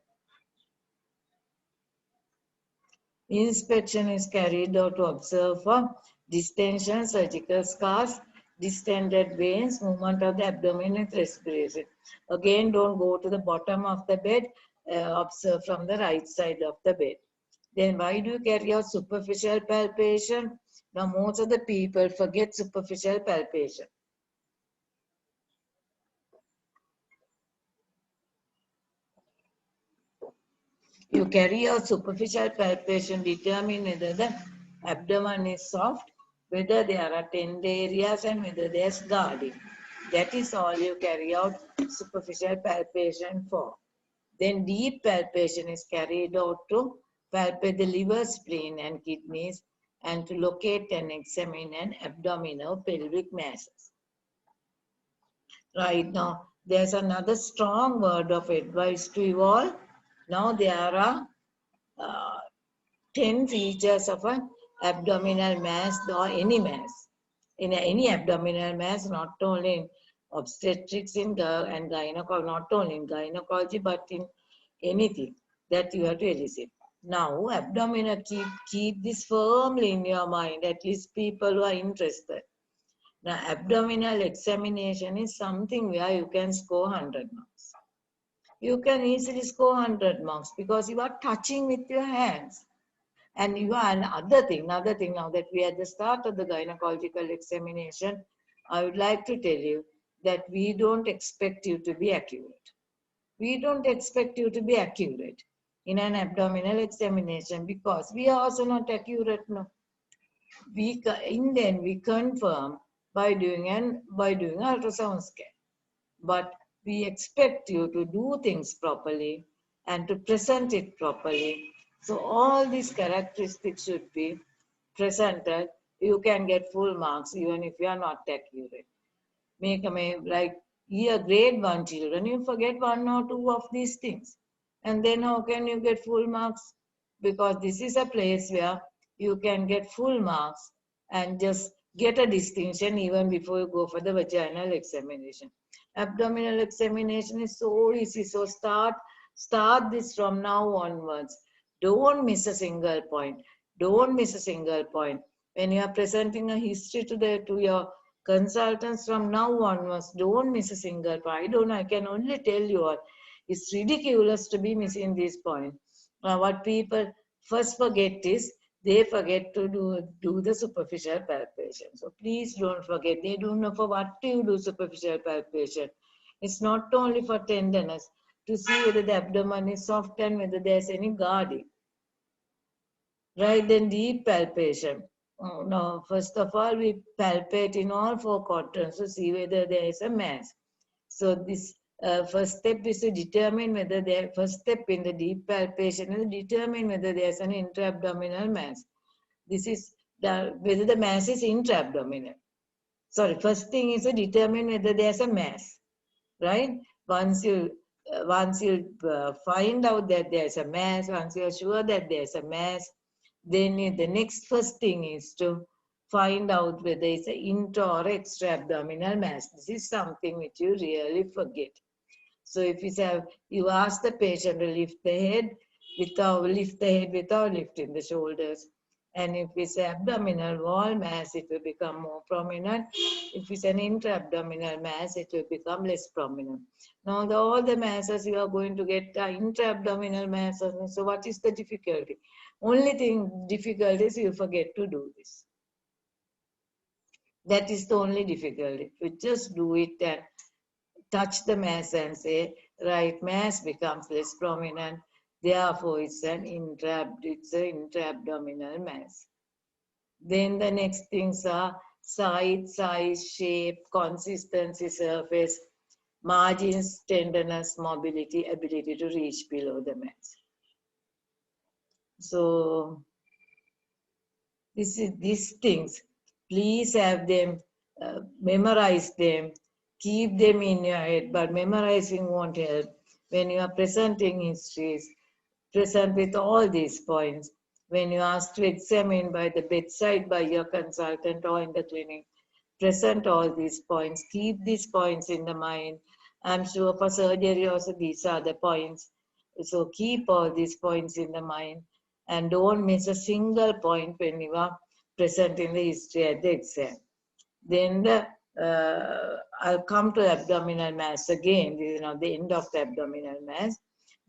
Inspection is carried out to observe for distension, surgical scars, distended veins, movement of the abdomen with respiration. Again, don't go to the bottom of the bed, observe from the right side of the bed. Then why do you carry out superficial palpation? Now, most of the people forget superficial palpation. You carry out superficial palpation, determine whether the abdomen is soft, whether there are tender areas, and whether there's guarding. That is all you carry out superficial palpation for. Then deep palpation is carried out to palpate the liver, spleen, and kidneys, and to locate and examine an abdominal pelvic masses. Right now, there's another strong word of advice to you all. Now there are 10 features of an abdominal mass or any mass. In any abdominal mass, not only in obstetrics and gynecology, not only in gynecology, but in anything that you have to elicit. Now, abdominal, keep this firmly in your mind, at least people who are interested. Now, abdominal examination is something where you can score 100 marks. You can easily score 100 marks because you are touching with your hands. And you are another thing now that we are at the start of the gynecological examination, I would like to tell you that we don't expect you to be accurate. We don't expect you to be accurate in an abdominal examination because we are also not accurate. No. We confirm by doing ultrasound scan. But we expect you to do things properly and to present it properly. So all these characteristics should be presented. You can get full marks even if you are not accurate. Like here grade 1 children, you forget 1 or 2 of these things. And then how can you get full marks? Because this is a place where you can get full marks and just get a distinction even before you go for the vaginal examination. Abdominal examination is so easy. So start this from now onwards. Don't miss a single point. Don't miss a single point. When you are presenting a history to your consultants from now onwards, don't miss a single point. I can only tell you all, it's ridiculous to be missing this point. What people first forget is they forget to do the superficial palpation. So please don't forget. They don't know for what do you do superficial palpation. It's not only for tenderness, to see whether the abdomen is soft and whether there's any guarding. Right, then deep palpation. Now, first of all, we palpate in all 4 quadrants to see whether there is a mass. So this first step is to determine whether first step in the deep palpation is to determine whether there is an intra-abdominal mass. This is whether the mass is intra-abdominal. Sorry, first thing is to determine whether there is a mass, right? Once you find out that there is a mass, once you are sure that there is a mass, then the next first thing is to find out whether it's an intra or extra abdominal mass. This is something which you really forget. So if you ask the patient to lift the head without lifting the shoulders. And if it's an abdominal wall mass, it will become more prominent. If it's an intra-abdominal mass, it will become less prominent. Now, all the masses you are going to get are intra-abdominal masses. So what is the difficulty? Only thing difficult is you forget to do this. That is the only difficulty. You just do it and touch the mass and say, right mass becomes less prominent. Therefore, it's an intra-abdominal mass. Then the next things are size, shape, consistency, surface, margins, tenderness, mobility, ability to reach below the mass. So these things, please have them, memorize them, keep them in your head, but memorizing won't help. When you are presenting histories, present with all these points. When you ask to examine by the bedside by your consultant or in the clinic, present all these points. Keep these points in the mind. I'm sure for surgery also these are the points. So keep all these points in the mind and don't miss a single point when you are presenting the history at the exam. Then I'll come to abdominal mass again, the end of the abdominal mass.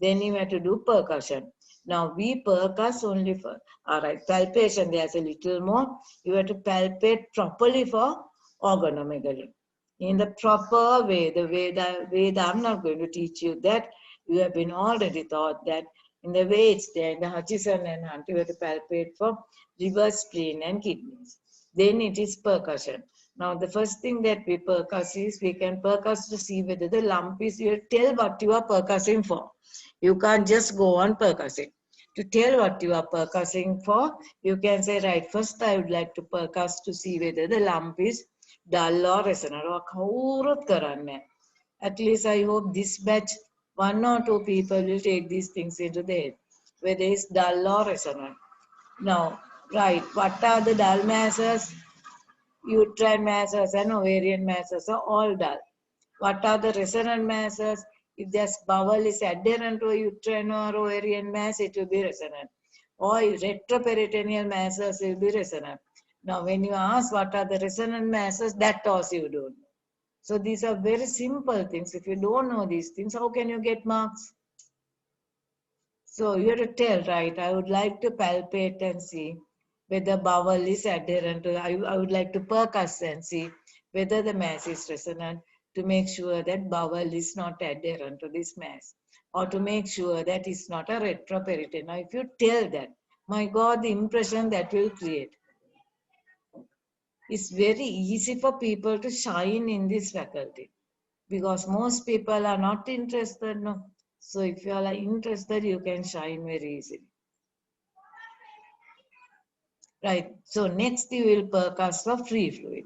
Then you have to do percussion. Now we percuss only for, all right, palpation, there's a little more. You have to palpate properly for organomegaly. In the proper way, the way that I'm not going to teach you that. You have been already taught that in the way it's there, in the Hutchison and Hunt, you have to palpate for liver, spleen and kidneys. Then it is percussion. Now the first thing that we percuss is, we can percuss to see whether the lump is, you tell what you are percussing for. You can't just go on percussing. To tell what you are percussing for, you can say, right, first I would like to percuss to see whether the lump is dull or resonant. At least I hope this batch, 1 or 2 people will take these things into their head, whether it's dull or resonant. Now, right, what are the dull masses? Uterine masses and ovarian masses are all dull. What are the resonant masses? If this bowel is adherent to a uterine or ovarian mass, it will be resonant. Or retroperitoneal masses will be resonant. Now, when you ask what are the resonant masses, that also you don't know. So these are very simple things. If you don't know these things, how can you get marks? So you have to tell, right, I would like to palpate and see whether bowel is adherent to, I would like to percuss and see whether the mass is resonant, to make sure that bowel is not adherent to this mass, or to make sure that it's not a retroperitoneal. Now, if you tell that, my God, the impression that will create. It's very easy for people to shine in this faculty, because most people are not interested. No. So if you are interested, you can shine very easily. Right. So next you will percuss for free fluid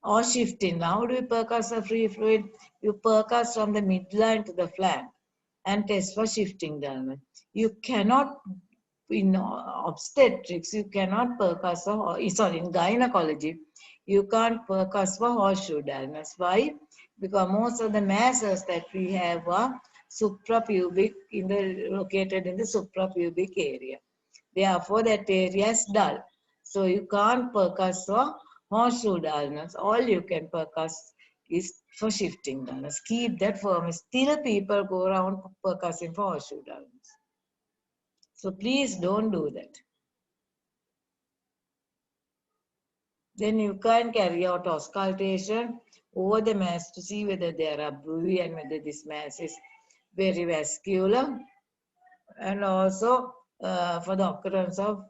or shifting. How do you percuss for free fluid? You percuss from the midline to the flank and test for shifting dullness. You cannot, in obstetrics, you cannot percuss for, in gynecology, you can't percuss for horseshoe dullness. Why? Because most of the masses that we have are suprapubic, located in the suprapubic area. Therefore, that area is dull. So you can't percuss for horseshoe dullness. All you can percuss is for shifting dullness. Keep that firm. Still people go around percussing for horseshoe dullness. So please don't do that. Then you can carry out auscultation over the mass to see whether there are bruit and whether this mass is very vascular, and also for the occurrence of,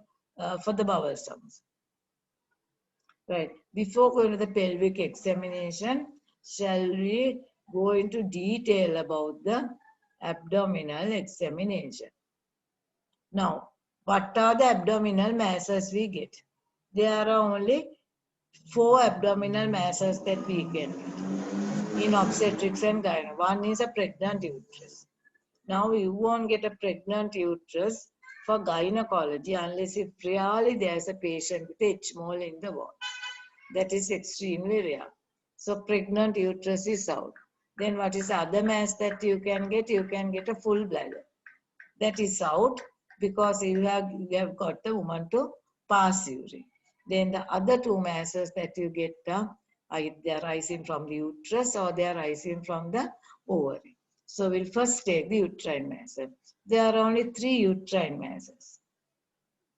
for the bowel stones. Right. Before going to the pelvic examination, shall we go into detail about the abdominal examination? Now, what are the abdominal masses we get? There are only 4 abdominal masses that we get in obstetrics and gynecology. One is a pregnant uterus. Now, you won't get a pregnant uterus for gynecology unless if really there is a patient with H. mole in the ward. That is extremely rare. So pregnant uterus is out. Then what is the other mass that you can get? You can get a full bladder. That is out because you have got the woman to pass urine. Then the other 2 masses that you get, they are rising from the uterus or they are rising from the ovary. So we'll first take the uterine masses. There are only 3 uterine masses: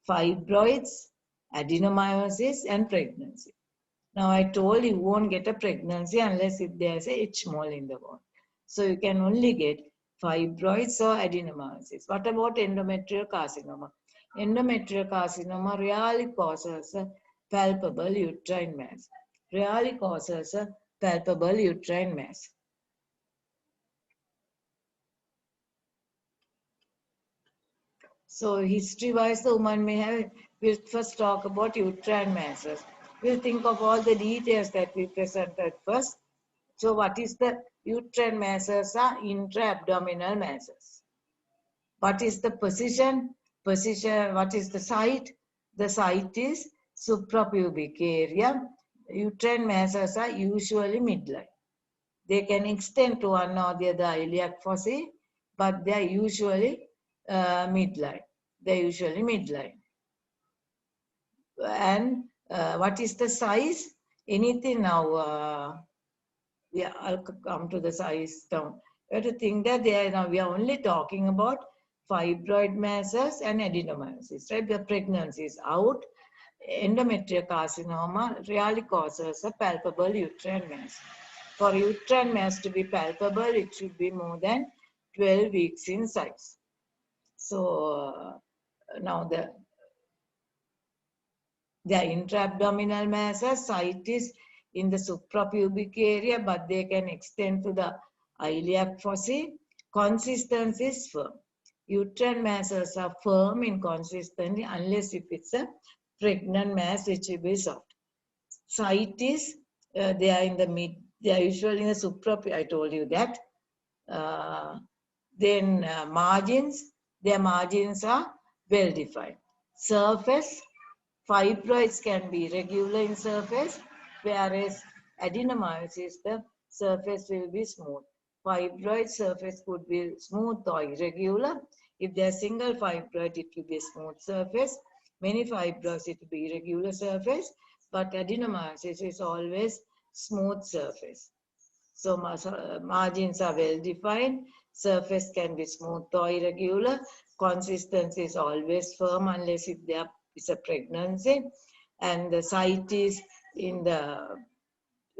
fibroids, adenomyosis, and pregnancy. Now I told you won't get a pregnancy unless if there's a H. mole in the womb. So you can only get fibroids or adenomyosis. What about endometrial carcinoma? Endometrial carcinoma really causes a palpable uterine mass. Really causes a palpable uterine mass. So history-wise, the woman may have, we'll first talk about uterine masses. We'll think of all the details that we presented first. So what is the uterine masses? Are intra-abdominal masses. What is the position? Position, what is the site? The site is suprapubic area. Uterine masses are usually midline. They can extend to one or the other iliac fossa, but they are usually midline. They are usually midline. And what is the size? Anything now, yeah, I'll come to the size down. You have to think that now we are only talking about fibroid masses and adenomyosis, right? The pregnancy is out. Endometrial carcinoma rarely causes a palpable uterine mass. For uterine mass to be palpable, it should be more than 12 weeks in size. So now the intra-abdominal masses, site is in the suprapubic area, but they can extend to the iliac fossa. Consistency is firm. Uterine masses are firm in consistency unless if it's a pregnant mass, which will be soft. Site is, they are in the mid, they are usually in the suprapubic, I told you that. Then margins, their margins are well defined. Surface, fibroids can be irregular in surface, whereas adenomyosis, the surface will be smooth. Fibroid surface could be smooth or irregular. If they are single fibroid, it will be a smooth surface. Many fibroids, it will be irregular surface, but adenomyosis is always smooth surface. So margins are well defined. Surface can be smooth or irregular. Consistency is always firm unless if there is a pregnancy. And the site is in the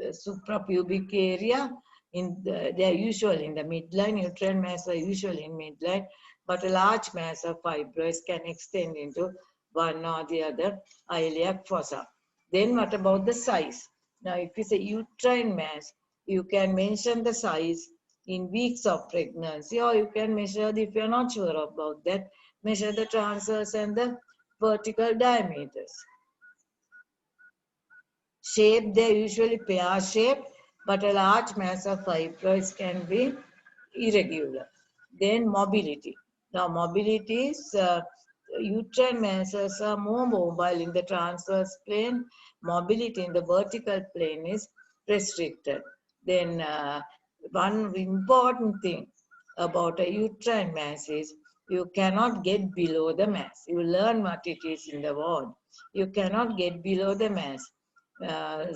suprapubic area. They are usually in the midline. Uterine mass are usually in midline, but a large mass of fibroids can extend into one or the other iliac fossa. Then what about the size? Now, if it's a uterine mass, you can mention the size in weeks of pregnancy, or you can measure, if you're not sure about that, measure the transverse and the vertical diameters. Shape, they're usually pear-shaped, but a large mass of fibroids can be irregular. Then mobility. Now, mobility is uterine masses are more mobile in the transverse plane. Mobility in the vertical plane is restricted. Then one important thing about a uterine mass is you cannot get below the mass. You learn what it is in the ward. You cannot get below the mass.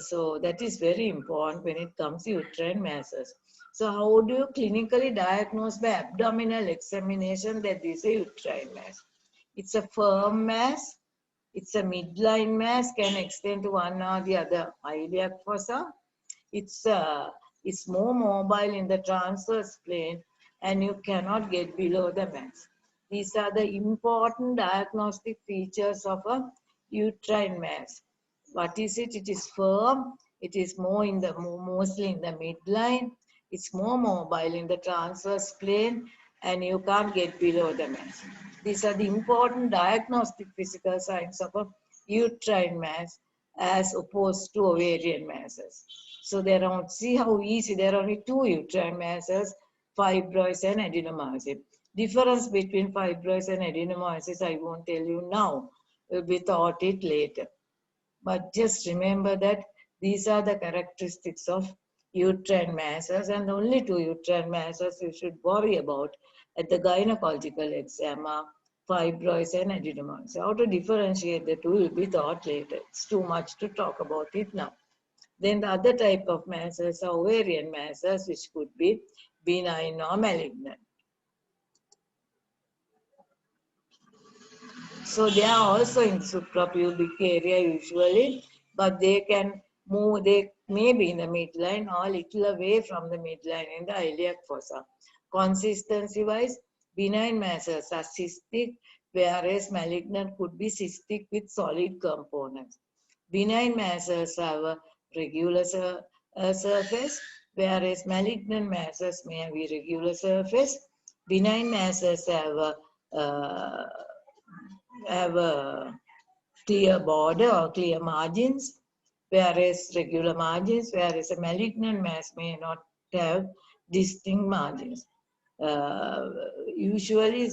So that is very important when it comes to uterine masses. So how do you clinically diagnose by abdominal examination that this is a uterine mass? It's a firm mass. It's a midline mass, can extend to one or the other iliac fossa. It's more mobile in the transverse plane, and you cannot get below the mass. These are the important diagnostic features of a uterine mass. What is it? It is firm. It is more in the mostly in the midline. It's more mobile in the transverse plane, and you can't get below the mass. These are the important diagnostic physical signs of a uterine mass as opposed to ovarian masses. So there are, see how easy, there are only two uterine masses, fibroids and adenomyosis. Difference between fibroids and adenomyosis, I won't tell you now. We'll be taught it later. But just remember that these are the characteristics of uterine masses, and the only two uterine masses you should worry about at the gynecological exam are fibroids and adenomyosis. How to differentiate the two will be taught later. It's too much to talk about it now. Then the other type of masses are ovarian masses, which could be benign or malignant. So they are also in the suprapubic area usually, but they can move, they may be in the midline or a little away from the midline in the iliac fossa. Consistency wise, benign masses are cystic, whereas malignant could be cystic with solid components. Benign masses have a regular surface, whereas malignant masses may have irregular surface. Benign masses have a clear border or clear margins, whereas regular margins, whereas a malignant mass may not have distinct margins. Usually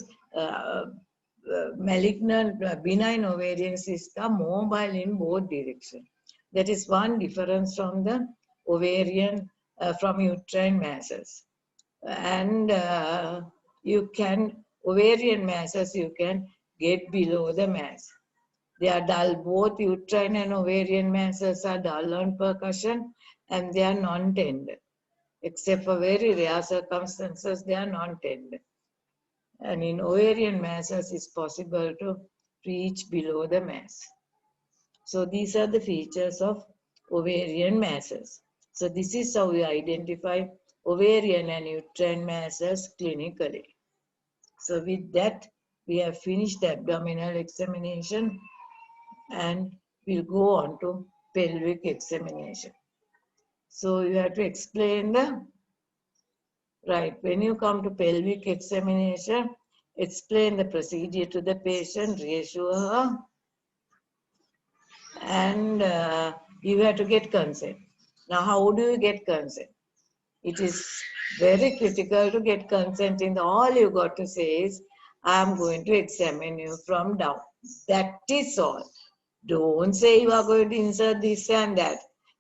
malignant benign ovarian cysts are mobile in both directions. That is one difference from the ovarian, from uterine masses. And ovarian masses you can get below the mass. They are dull. Both uterine and ovarian masses are dull on percussion and they are non-tender. Except for very rare circumstances, they are non-tender. And in ovarian masses, it's possible to reach below the mass. So these are the features of ovarian masses. So this is how we identify ovarian and uterine masses clinically. So with that, we have finished the abdominal examination and we'll go on to pelvic examination. So you have to explain when you come to pelvic examination, explain the procedure to the patient, reassure her, and you have to get consent. Now, how do you get consent? It is very critical to get consent. All you got to say is, I am going to examine you from down. That is all. Don't say you are going to insert this and that.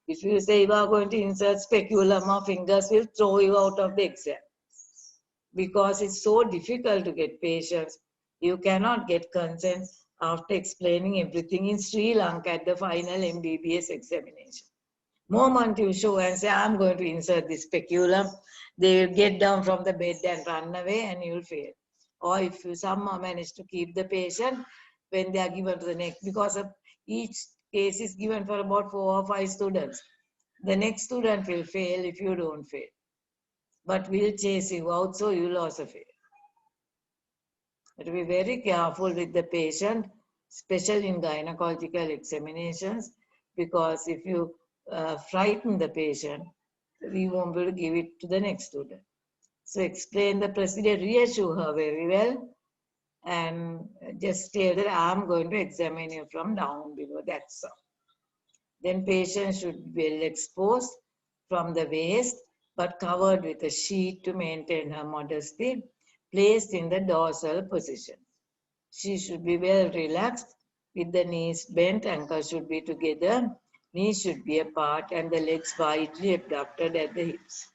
If you say you are going to insert speculum or fingers, we'll throw you out of the exam. Because it's so difficult to get patients. You cannot get consent after explaining everything in Sri Lanka at the final MBBS examination. Moment you show and say, I'm going to insert this speculum, they will get down from the bed and run away and you'll fail. Or if you somehow manage to keep the patient when they are given to the next, because of each case is given for about 4 or 5 students. The next student will fail if you don't fail. But we'll chase you out, so you'll also fail. But be very careful with the patient, especially in gynecological examinations, because if you frighten the patient, we won't be able to give it to the next student. So explain the procedure, reassure her very well, and just tell that I'm going to examine you from down below, that's all. Then patient should be well exposed from the waist, but covered with a sheet to maintain her modesty, placed in the dorsal position. She should be well relaxed with the knees bent, ankles should be together, knees should be apart, and the legs widely abducted at the hips.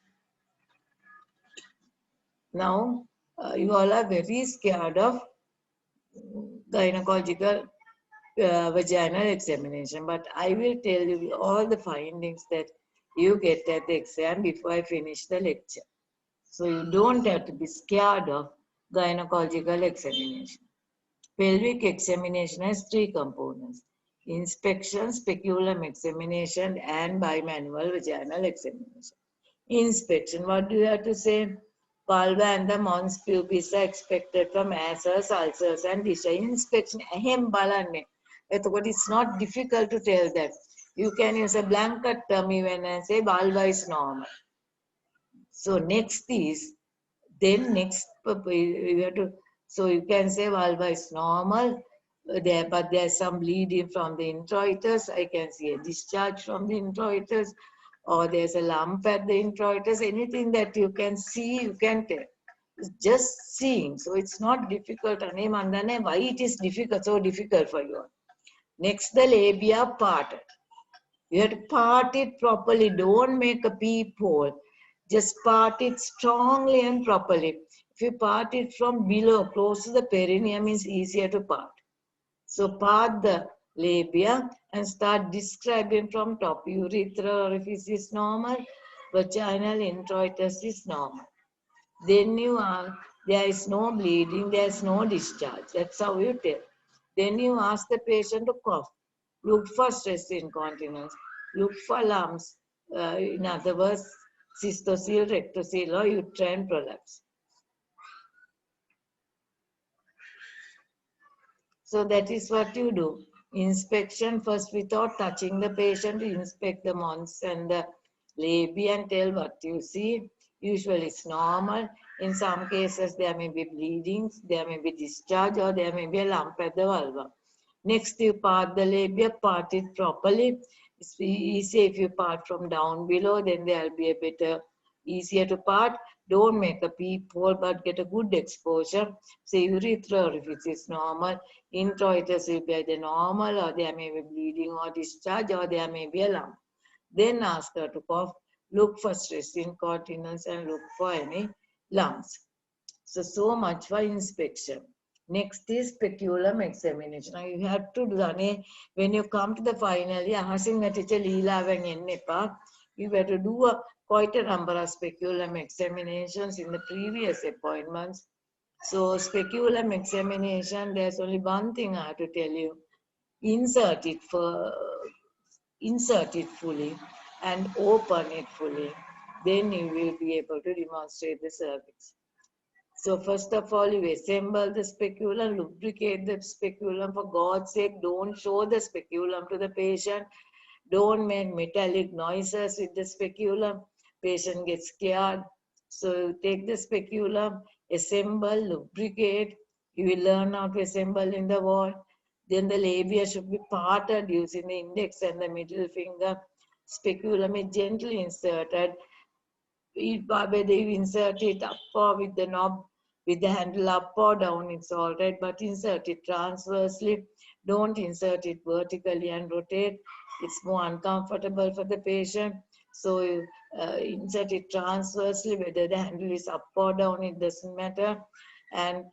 Now, you all are very scared of gynecological vaginal examination, but I will tell you all the findings that you get at the exam before I finish the lecture. So you don't have to be scared of gynecological examination. Pelvic examination has 3 components: inspection, speculum examination, and bimanual vaginal examination. Inspection, what do you have to say? Vulva and the mons pubis are expected from asses, ulcers, and discharge. Inspection, ahem balanne. It's not difficult to tell that. You can use a blanket term even and say vulva is normal. So next is, you have to, so you can say vulva is normal, but there's some bleeding from the introitus. I can see a discharge from the introitus, or there's a lump at the introitus. Anything that you can see, you can tell. It's just seeing. So it's not difficult. Why it is difficult, so difficult for you? Next, the labia parted. You have to part it properly. Don't make a peephole. Just part it strongly and properly. If you part it from below, close to the perineum, is easier to part. So part the labia and start describing from top. Urethral orifice is normal. Vaginal introitus is normal. Then there is no bleeding, there is no discharge. That's how you tell. Then you ask the patient to cough. Look for stress incontinence. Look for lumps. In other words, cystocele, rectocele, or uterine prolapse. So that is what you do. Inspection first without touching the patient. Inspect the mons and the labia and tell what you see. Usually it's normal. In some cases there may be bleedings, there may be discharge, or there may be a lump at the vulva. Next, you part the labia, part it properly. It's easy if you part from down below, then there will be a better easier to part. Don't make a peephole, but get a good exposure. Say urethra orifice is normal, introitus will be either normal, or there may be bleeding or discharge, or there may be a lump. Then ask her to cough, look for stress incontinence, and look for any lumps. So much for inspection. Next is speculum examination. Now you have to do when you come to the final year, you have to do quite a number of speculum examinations in the previous appointments. So speculum examination, there's only one thing I have to tell you. Insert it fully and open it fully. Then you will be able to demonstrate the cervix. So first of all, you assemble the speculum, lubricate the speculum. For God's sake, don't show the speculum to the patient. Don't make metallic noises with the speculum. Patient gets scared. So take the speculum, assemble, lubricate. You will learn how to assemble in the wall. Then the labia should be parted using the index and the middle finger. Speculum is gently inserted. Whether you insert it up or with the knob, with the handle up or down, it's all right, but insert it transversely. Don't insert it vertically and rotate. It's more uncomfortable for the patient. So you insert it transversely, whether the handle is up or down, it doesn't matter. And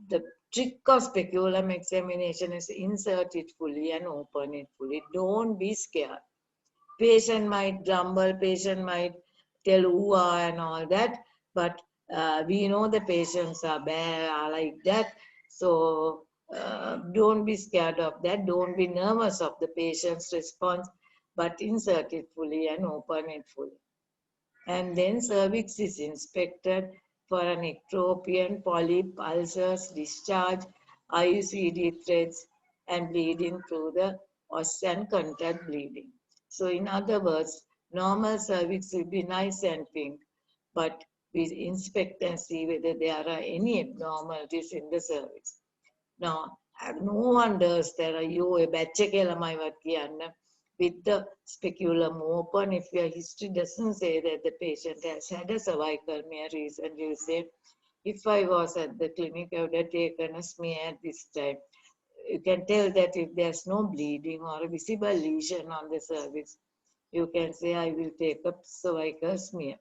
the trick of speculum examination is insert it fully and open it fully. Don't be scared. Patient might grumble, patient might tell ooh-ah and all that, but we know the patients are bad, are like that. So don't be scared of that. Don't be nervous of the patient's response, but insert it fully and open it fully. And then cervix is inspected for an ectropion, polyp, ulcers, discharge, IUCD threads, and bleeding through the os and contact bleeding. So in other words, normal cervix will be nice and pink, but we inspect and see whether there are any abnormalities in the cervix. Now, no one does that. With the speculum open, if your history doesn't say that the patient has had a cervical smear recently, you say, if I was at the clinic, I would have taken a smear at this time. You can tell that if there's no bleeding or a visible lesion on the cervix, you can say, I will take a cervical smear.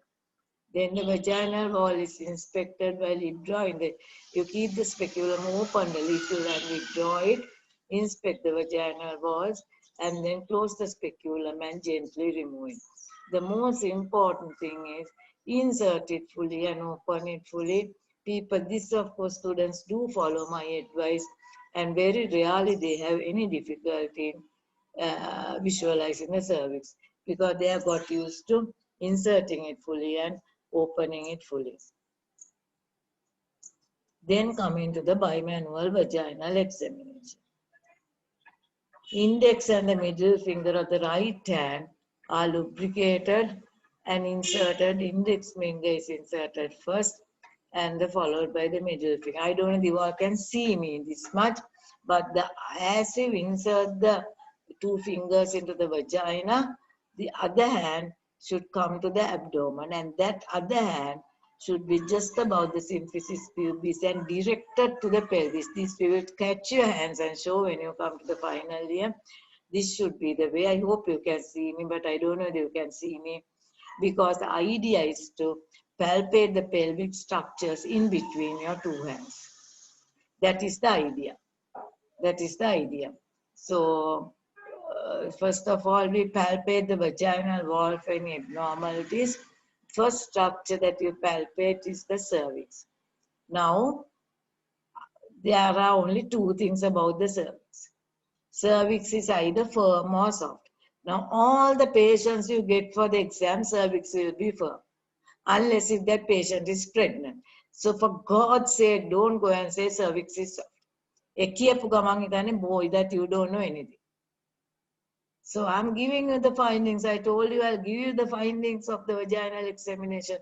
Then the vaginal wall is inspected while withdrawing. You keep the speculum open a little and withdraw it, inspect the vaginal walls, and then close the speculum and gently remove it. The most important thing is insert it fully and open it fully. This of course students do follow my advice, and very rarely they have any difficulty visualizing the cervix because they have got used to inserting it fully and opening it fully. Then coming to the bimanual vaginal examination. Index and the middle finger of the right hand are lubricated and inserted. Index finger is inserted first and followed by the middle finger. I don't know if you all can see me this much, but as you insert the two fingers into the vagina, the other hand should come to the abdomen, and that other hand should be just above the symphysis pubis and directed to the pelvis. This we will catch your hands and show when you come to the final year. This should be the way. I hope you can see me, but I don't know if you can see me, because the idea is to palpate the pelvic structures in between your two hands. That is the idea. That is the idea. So first of all, we palpate the vaginal wall for any abnormalities. First structure that you palpate is the cervix. Now, there are only two things about the cervix. Cervix is either firm or soft. Now, all the patients you get for the exam, cervix will be firm, unless if that patient is pregnant. So for God's sake, don't go and say cervix is soft. Boy, that you don't know anything. So I'm giving you the findings. I told you I'll give you the findings of the vaginal examination.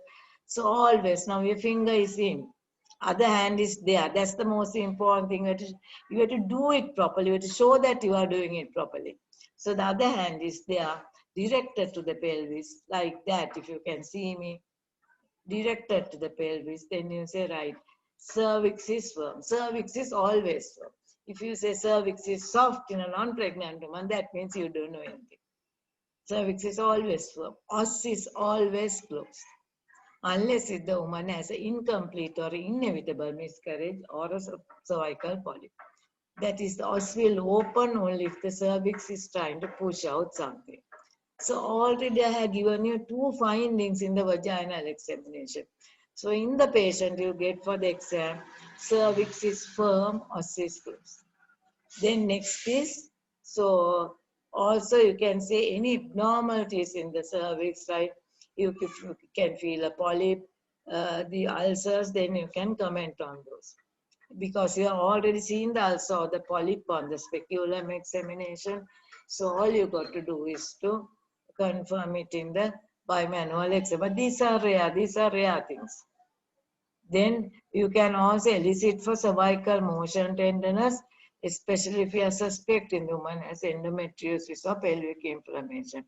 So always, now your finger is in, other hand is there. That's the most important thing. You have to do it properly. You have to show that you are doing it properly. So the other hand is there, directed to the pelvis, like that, if you can see me. directed to the pelvis, then you say, right, cervix is firm. Cervix is always firm. If you say cervix is soft in a non-pregnant woman, that means you don't know anything. Cervix is always firm. Os is always closed. Unless if the woman has an incomplete or inevitable miscarriage or a cervical polyp. That is, the os will open only if the cervix is trying to push out something. So already I have given you two findings in the vaginal examination. So in the patient you get for the exam, cervix is firm, os is closed. Then next is, so also you can say any abnormalities in the cervix, right? You can feel a polyp, the ulcers, then you can comment on those. Because you have already seen the ulcer or the polyp on the speculum examination. So all you got to do is to confirm it in the bimanual exam. But these are rare things. Then you can also elicit for cervical motion tenderness, especially if you are suspecting the woman has endometriosis or pelvic inflammation.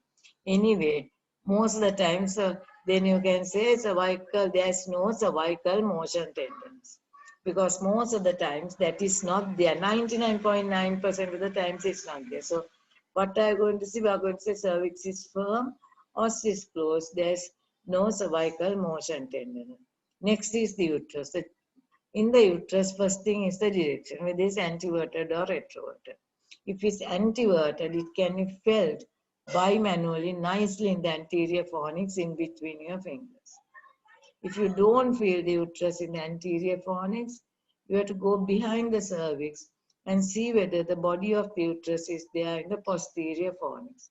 Anyway, most of the times, then you can say cervical, there's no cervical motion tenderness. Because most of the times that is not there. 99.9% of the times it's not there. So what are you going to see? We are going to say cervix is firm, os is closed, there's no cervical motion tenderness. Next is the uterus. In the uterus, first thing is the direction, whether it's anteverted or retroverted. If it's anteverted, it can be felt bimanually nicely in the anterior fornix in between your fingers. If you don't feel the uterus in the anterior fornix, you have to go behind the cervix and see whether the body of the uterus is there in the posterior fornix.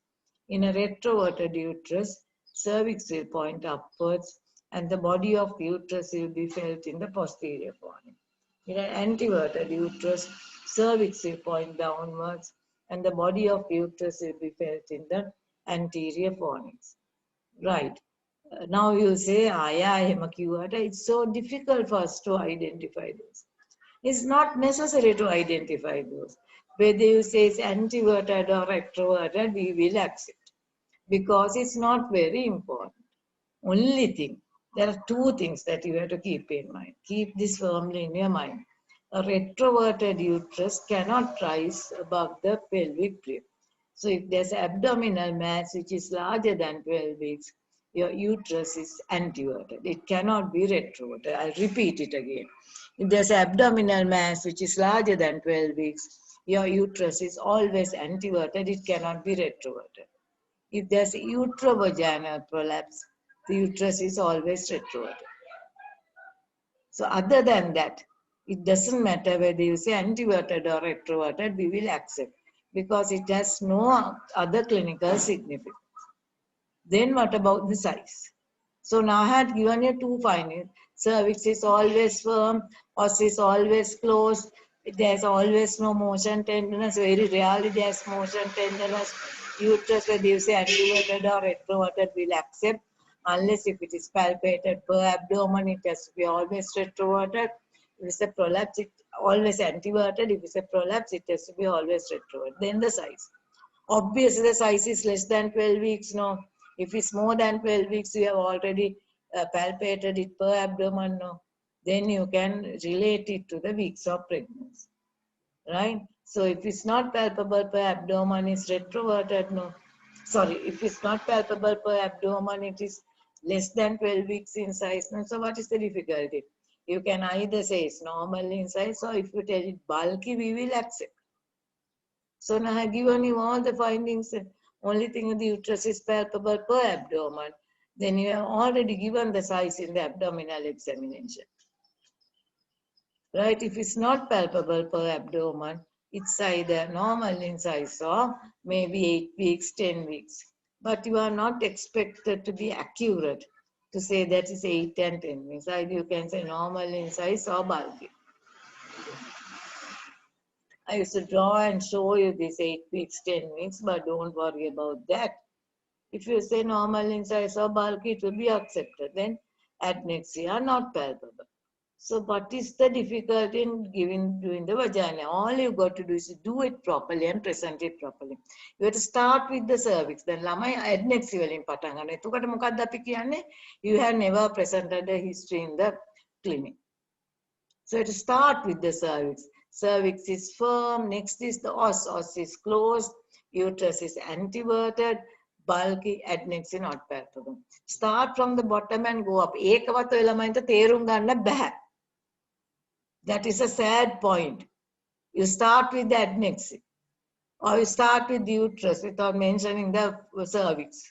In a retroverted uterus, cervix will point upwards and the body of the uterus will be felt in the posterior fornix. In an anteverted uterus, cervix will point downwards and the body of the uterus will be felt in the anterior fornix. Right. Now you say, it's so difficult for us to identify those. It's not necessary to identify those. Whether you say it's anteverted or retroverted, we will accept. Because it's not very important. Only thing, there are two things that you have to keep in mind. Keep this firmly in your mind. A retroverted uterus cannot rise above the pelvic rib. So if there's abdominal mass which is larger than 12 weeks, your uterus is anteverted. It cannot be retroverted. I'll repeat it again. If there's abdominal mass which is larger than 12 weeks, your uterus is always anteverted. It cannot be retroverted. If there's uterovaginal prolapse, the uterus is always retroverted. So other than that, it doesn't matter whether you say anteverted or retroverted, we will accept because it has no other clinical significance. Then what about the size? So now I had given you two findings. Cervix is always firm, os is always closed, there's always no motion tenderness, very rarely there's motion tenderness. Uterus, whether you say anteverted or retroverted, will accept, unless if it is palpated per abdomen, it has to be always retroverted. If it's a prolapse, it always anteverted. If it's a prolapse, it has to be always retroverted. Then the size. Obviously, the size is less than 12 weeks, no. If it's more than 12 weeks, you have already palpated it per abdomen, no. Then you can relate it to the weeks of pregnancy, right? So if it's not palpable per abdomen, it's retroverted, no. Sorry, if it's not palpable per abdomen, it is less than 12 weeks in size, no. So what is the difficulty? You can either say it's normal in size, or if you tell it bulky, we will accept. So now I have given you all the findings. Only thing the uterus is palpable per abdomen. Then you have already given the size in the abdominal examination. Right? If it's not palpable per abdomen, it's either normal in size or maybe 8 weeks, 10 weeks. But you are not expected to be accurate to say that is 8 and 10 weeks. Either you can say normal in size or bulky. I used to draw and show you this 8 weeks, 10 weeks, but don't worry about that. If you say normal in size or bulky, it will be accepted. Then adnexia, not palpable. So what is the difficulty in doing the vagina? All you got to do is do it properly and present it properly. You have to start with the cervix. Then lamai adnexi වලින් පටන් ගන්න. එතකොට මොකක්ද අපි කියන්නේ? You have never presented a history in the clinic. So you have to start with the cervix. Cervix is firm. Next is the os. Os is closed. Uterus is anteverted. Bulky, adnexi not palpable. Start from the bottom and go up. ඒකවත් ඔය ළමයින්ට තේරුම් ගන්න බෑ. That is a sad point. You start with the adnexy, or you start with the uterus without mentioning the cervix.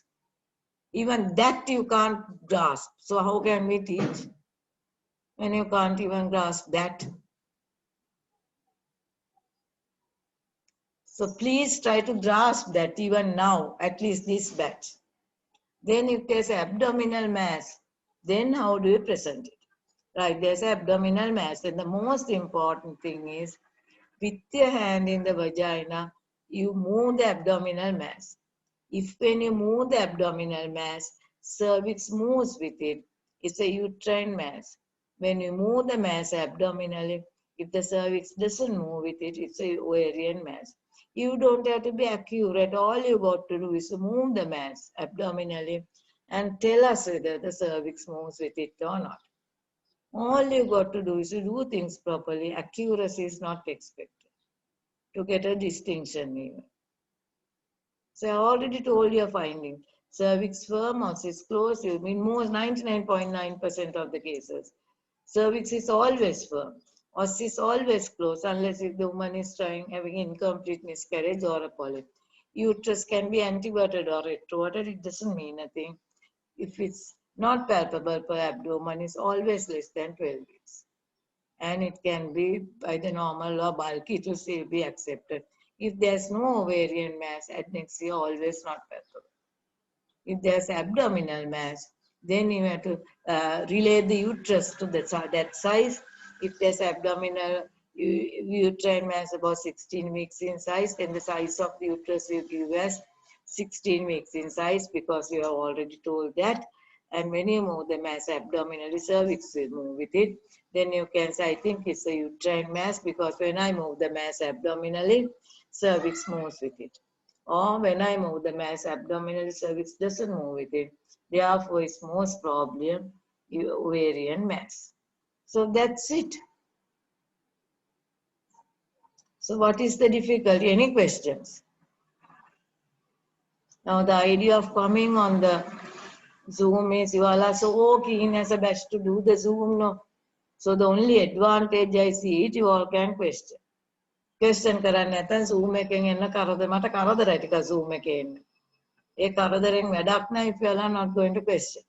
Even that you can't grasp. So how can we teach when you can't even grasp that? So please try to grasp that even now, at least this batch. Then if there's abdominal mass, then how do you present it? Right, there's abdominal mass, and the most important thing is, with your hand in the vagina, you move the abdominal mass. If when you move the abdominal mass, cervix moves with it, it's a uterine mass. When you move the mass abdominally, if the cervix doesn't move with it, it's a ovarian mass. You don't have to be accurate. All you got to do is to move the mass abdominally and tell us whether the cervix moves with it or not. All you got to do is to do things properly. Accuracy is not expected to get a distinction even. So I already told you a finding. Cervix firm, os is closed. In most 99.9% of the cases, cervix is always firm. Os is always closed unless if the woman is having incomplete miscarriage or a polyp. Uterus can be anteverted or retroverted. It doesn't mean a thing. If it's not palpable per abdomen, is always less than 12 weeks. And it can be by the normal or bulky to still be accepted. If there's no ovarian mass, adnexia always not palpable. If there's abdominal mass, then you have to relate the uterus to that size. If there's abdominal uterine mass about 16 weeks in size, then the size of the uterus you give as 16 weeks in size, because you have already told that. And when you move the mass abdominally, cervix will move with it. Then you can say, I think it's a uterine mass, because when I move the mass abdominally, cervix moves with it. Or when I move the mass abdominally, cervix doesn't move with it. Therefore, it's most probably an ovarian mass. So that's it. So what is the difficulty? Any questions? Now the idea of coming on the Zoom is you all are so keen as a batch to do the Zoom, no? So the only advantage I see it, you all can question. Question කරන්න නැත්නම් Zoom එකෙන් එන්න කරදර මට කරදරයි ටික Zoom එකේ එන්න. ඒ කරදරෙන් වැඩක් නැහැ if you all are not going to question.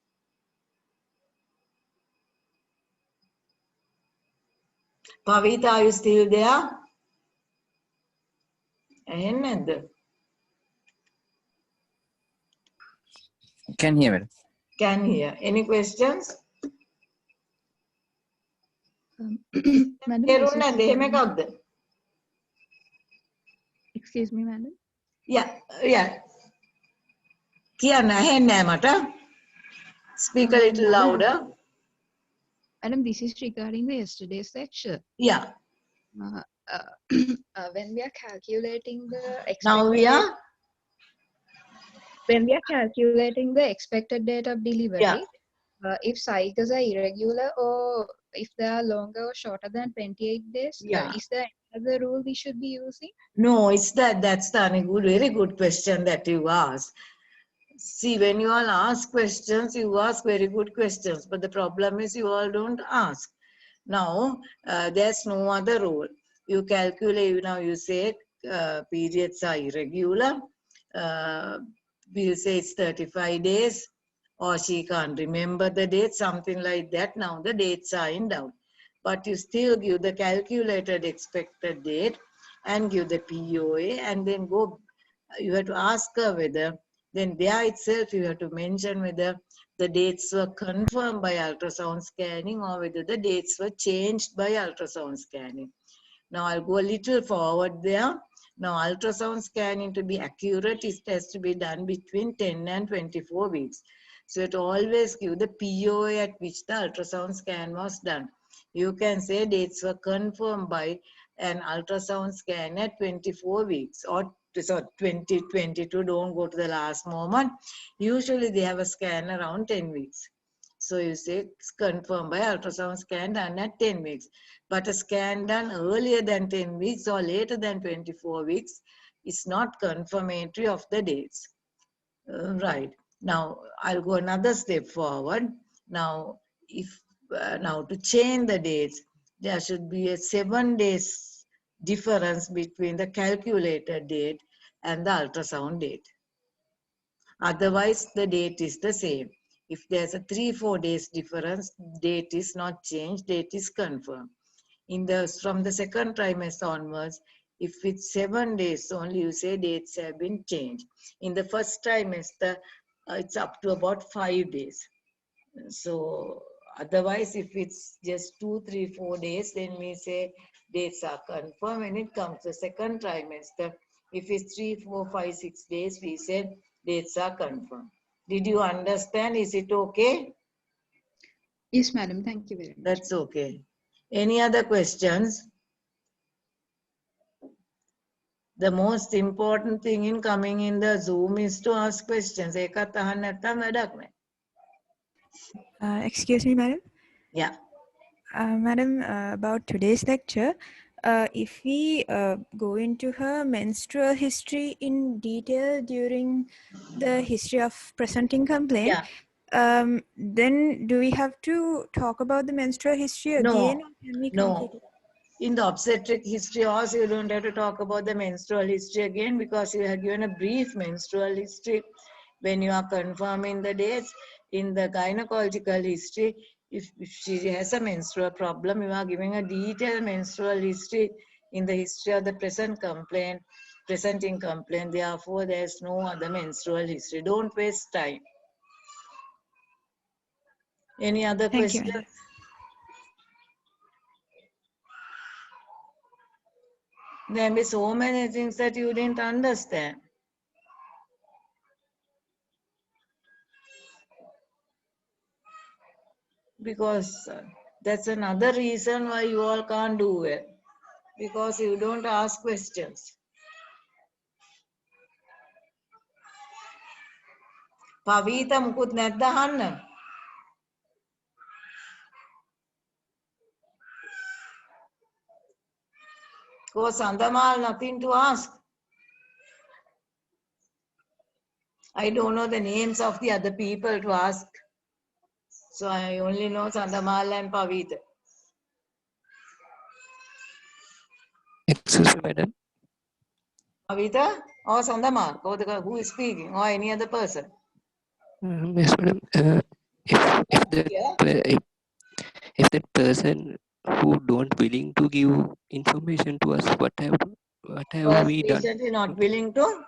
Pavita, are you still there? ඇහෙන්නේ නැද්ද? Can hear, madam. Can hear. Any questions? Madam, තේරුණා නැද්ද? එහෙම එකක්ද? excuse me, madam. Yeah. කියන්න ඇහෙන්නේ නැහැ මට. Speak a little louder. Madam, this is regarding the yesterday's lecture. Yeah. When we are calculating the Now we are? when we are calculating the expected date of delivery, Yeah. If cycles are irregular or if they are longer or shorter than 28 days, Yeah. is there another rule we should be using? No, it's that's the very good question that you asked. See, when you all ask questions, you ask very good questions, but the problem is you all don't ask. Now, there's no other rule. You calculate, now you say periods are irregular. We'll say it's 35 days, or she can't remember the date, something like that. Now the dates are in doubt. But you still give the calculated expected date and give the POA, and then go, you have to ask her whether, then there itself you have to mention whether the dates were confirmed by ultrasound scanning or whether the dates were changed by ultrasound scanning. Now I'll go a little forward there. Now ultrasound scanning, to be accurate, it has to be done between 10 and 24 weeks. So it always give the POA at which the ultrasound scan was done. You can say dates were confirmed by an ultrasound scan at 24 weeks or 2022. Don't go to the last moment. Usually they have a scan around 10 weeks. So you say it's confirmed by ultrasound scan done at 10 weeks. But a scan done earlier than 10 weeks or later than 24 weeks is not confirmatory of the dates. Right. Now I'll go another step forward. Now, now to change the dates, there should be a 7 days difference between the calculated date and the ultrasound date. Otherwise, the date is the same. If there's a 3-4 days difference, date is not changed, date is confirmed. From the second trimester onwards, if it's 7 days only, you say dates have been changed. In the first trimester, it's up to about 5 days. So otherwise, if it's just 2, 3, 4 days, then we say dates are confirmed. When it comes to second trimester, if it's 3, 4, 5, 6 days, we said dates are confirmed. Did you understand? Is it okay? Yes, madam. Thank you very much. That's okay. Any other questions? The most important thing in coming in the Zoom is to ask questions. ඒකත් අහන්න නැත්නම් වැඩක් නැහැ. Excuse me, madam. Yeah. Madam, about today's lecture, if we go into her menstrual history in detail during the history of presenting complaint, then do we have to talk about the menstrual history again, or can we complete it? In the obstetric history also, you don't have to talk about the menstrual history again because you have given a brief menstrual history when you are confirming the dates. In the gynecological history, if she has a menstrual problem, you are giving a detailed menstrual history in the history of the presenting complaint. Therefore, there's no other menstrual history. Don't waste time. Any other questions? Thank you. There may be so many things that you didn't understand. Because that's another reason why you all can't do it. Because you don't ask questions. Pavita mukut නැද්ද අහන්න? Ko Sandamal, nothing to ask. I don't know the names of the other people to ask. So I only know Sandamal and Pavita. Excuse me, madam. Pavita or Sandamal, who is speaking, or any other person? Yes, madam. If that person who don't willing to give information to us, what have we done? Patient is not willing to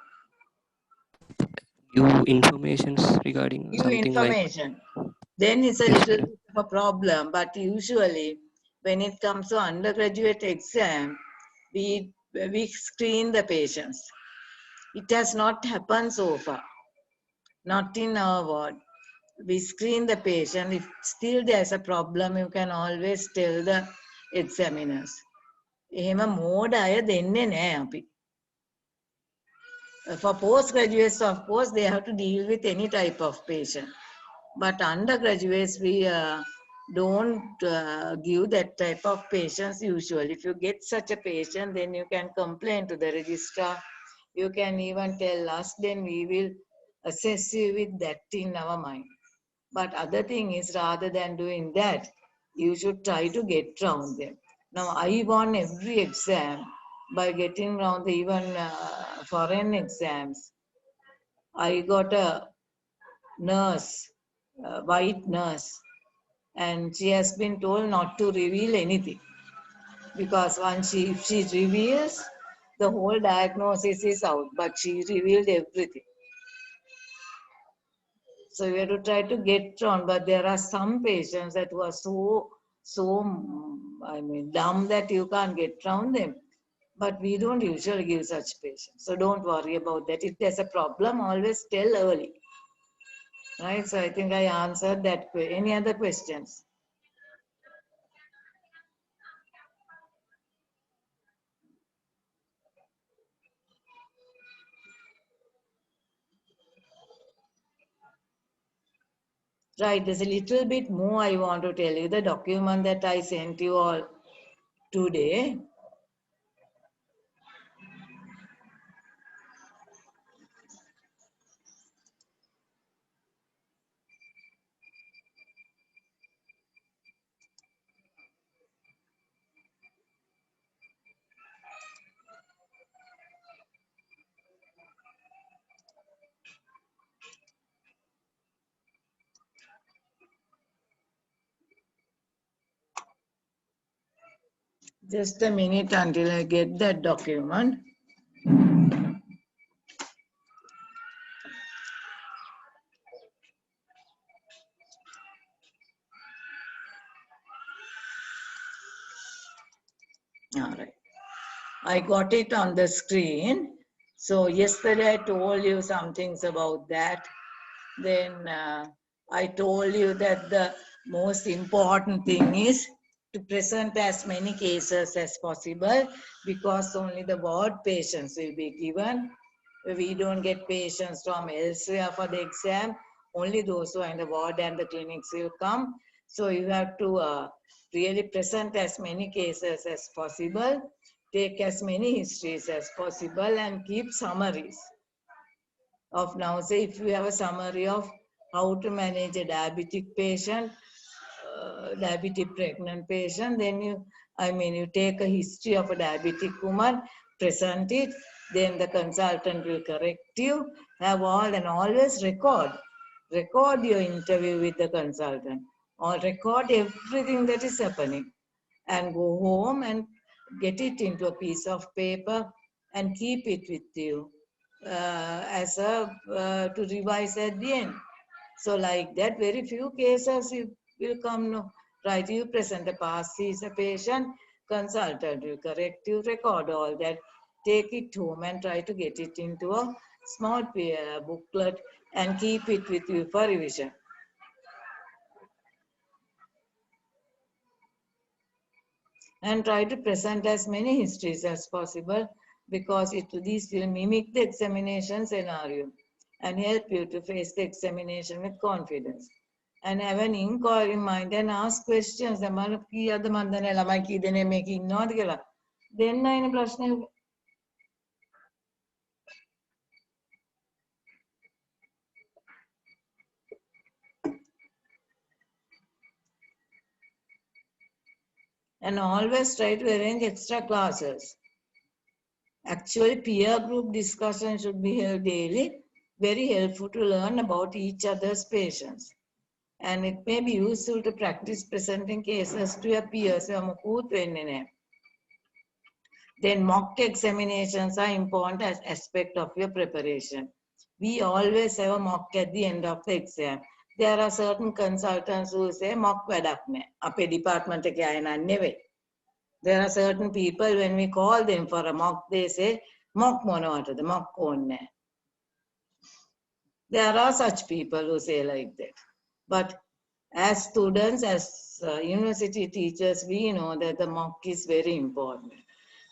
give informations regarding something information. Then it's a little bit of a problem. But usually, when it comes to undergraduate exam, we screen the patients. It has not happened so far. Not in our ward. We screen the patient. If still there's a problem, you can always tell the examiners. එහෙම මෝඩ අය දෙන්නේ නැහැ අපි. For postgraduates, of course, they have to deal with any type of patient. But undergraduates, we don't give that type of patients usually. If you get such a patient, then you can complain to the registrar. You can even tell us, then we will assess you with that in our mind. But other thing is, rather than doing that, you should try to get around them. Now, I won every exam by getting around the even foreign exams. I got a nurse, a white nurse, and she has been told not to reveal anything. Because if she reveals, the whole diagnosis is out, but she revealed everything. So we have to try to get around, but there are some patients that were so dumb that you can't get around them. But we don't usually give such patients. So don't worry about that. If there's a problem, always tell early. Right? So I think I answered that. Any other questions? Right, there's a little bit more I want to tell you. The document that I sent you all today. Just a minute until I get that document. All right. I got it on the screen. So yesterday I told you some things about that. Then I told you that the most important thing is to present as many cases as possible, because only the ward patients will be given. We don't get patients from elsewhere for the exam. Only those who are in the ward and the clinics will come. So you have to really present as many cases as possible, take as many histories as possible, and keep summaries of now. Say if you have a summary of how to manage a diabetic patient, diabetic pregnant patient, then you take a history of a diabetic woman, present it, then the consultant will correct you, have all, and always record your interview with the consultant, or record everything that is happening, and go home and get it into a piece of paper and keep it with you to revise at the end. So like that, very few cases you will come, no, right, you present a past, sees a patient, consultant will correct you, record all that, take it home and try to get it into a small booklet and keep it with you for revision. And try to present as many histories as possible, because these will mimic the examination scenario and help you to face the examination with confidence. And have an inquiry mind and ask questions. And always try to arrange extra classes. Actually, peer group discussion should be held daily. Very helpful to learn about each other's patients. And it may be useful to practice presenting cases to your peers. Then mock examinations are important as aspect of your preparation. We always have a mock at the end of the exam. There are certain consultants who say mock wadak ne. Ape department ke ayana neve. There are certain people, when we call them for a mock, they say mock monowata, the mock konne. There are such people who say like that. But as students, as university teachers, we know that the mock is very important,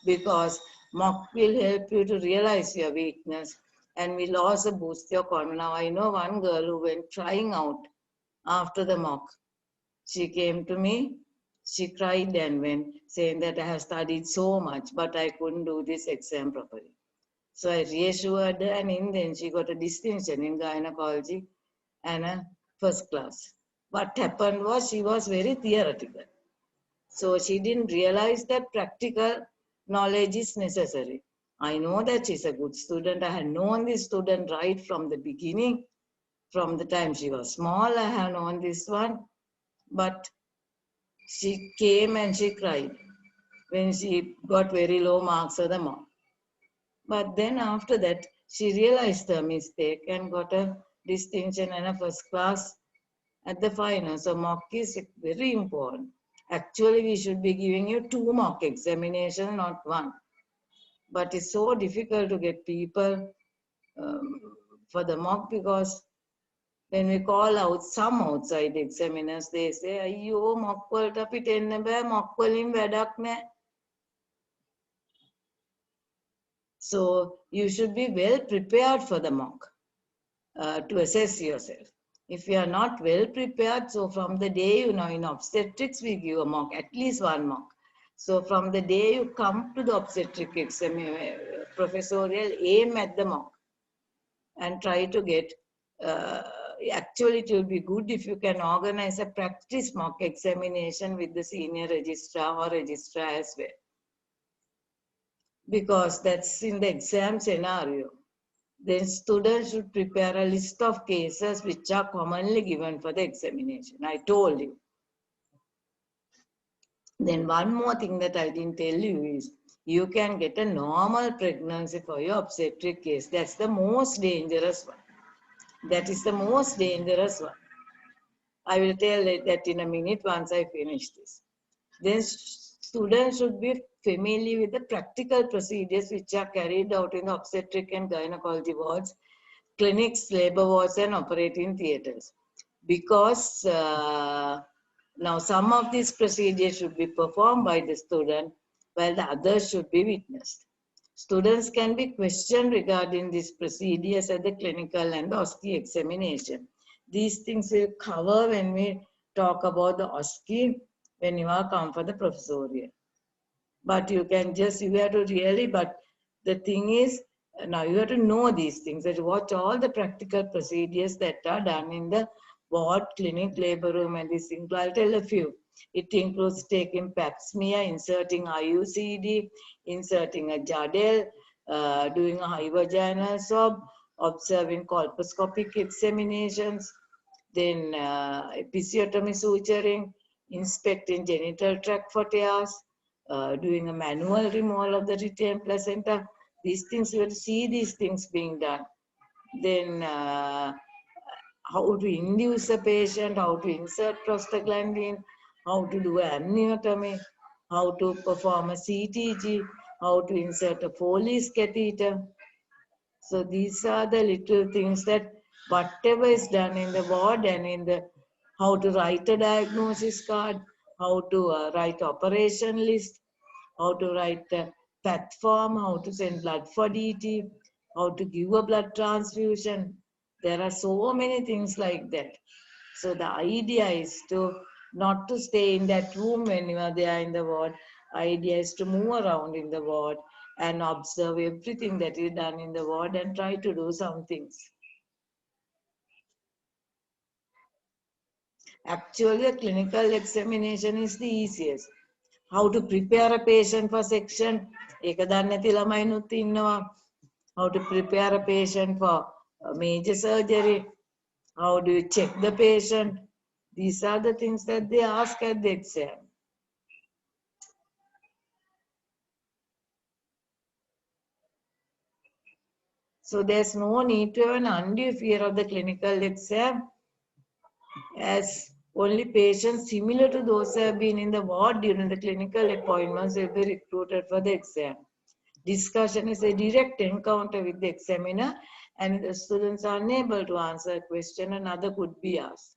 because mock will help you to realize your weakness and will also boost your confidence. Now, I know one girl who went trying out after the mock. She came to me, she cried and went, saying that I have studied so much, but I couldn't do this exam properly. So I reassured her, and then she got a distinction in gynecology and a first class. What happened was she was very theoretical. So she didn't realize that practical knowledge is necessary. I know that she's a good student. I had known this student right from the beginning. From the time she was small, I have known this one. But she came and she cried when she got very low marks for the mock. But then after that, she realized her mistake and got a distinction and a first class at the final. So mock is very important. Actually, we should be giving you 2 mock examinations, not 1. But it's so difficult to get people for the mock, because when we call out some outside examiners, they say, "Ayyo, mock walta apita enna baya, mock walin wadak naha." So you should be well prepared for the mock to assess yourself. If you are not well prepared, so from the day, in obstetrics, we give a mock, at least one mock. So from the day you come to the obstetric exam, professorial, aim at the mock and try to get, actually it will be good if you can organize a practice mock examination with the senior registrar or registrar as well. Because that's in the exam scenario. Then students should prepare a list of cases which are commonly given for the examination. I told you. Then one more thing that I didn't tell you is you can get a normal pregnancy for your obstetric case. That's the most dangerous one. That is the most dangerous one. I will tell that in a minute once I finish this. Then students should be familiar with the practical procedures which are carried out in the obstetric and gynecology wards, clinics, labor wards, and operating theatres. Because now some of these procedures should be performed by the student, while the others should be witnessed. Students can be questioned regarding these procedures at the clinical and the OSCE examination. These things will cover when we talk about the OSCE, when you are come for the professorial. But you can just, you have to really, but the thing is, now you have to know these things, that watch all the practical procedures that are done in the ward, clinic, labor room, and this thing. I'll tell a few. It includes taking pap smear, inserting IUCD, inserting a Jadel, doing a high vaginal swab, observing colposcopic examinations, then episiotomy suturing, inspecting genital tract for tears, doing a manual removal of the retained placenta. These things, you will see these things being done. Then how to induce a patient, how to insert prostaglandin, how to do amniotomy, how to perform a CTG, how to insert a Foley's catheter. So these are the little things that whatever is done in the ward and in the, how to write a diagnosis card, how to write operation list, how to write a path form, how to send blood for DT, how to give a blood transfusion. There are so many things like that. So the idea is to not to stay in that room when you are there in the ward. Idea is to move around in the ward and observe everything that is done in the ward and try to do some things. Actually, a clinical examination is the easiest. How to prepare a patient for section. How to prepare a patient for a major surgery. How do you check the patient? These are the things that they ask at the exam. So there's no need to have an undue fear of the clinical exam, as only patients similar to those who have been in the ward during the clinical appointments will be recruited for the exam. Discussion is a direct encounter with the examiner, and if the students are unable to answer a question, another could be asked.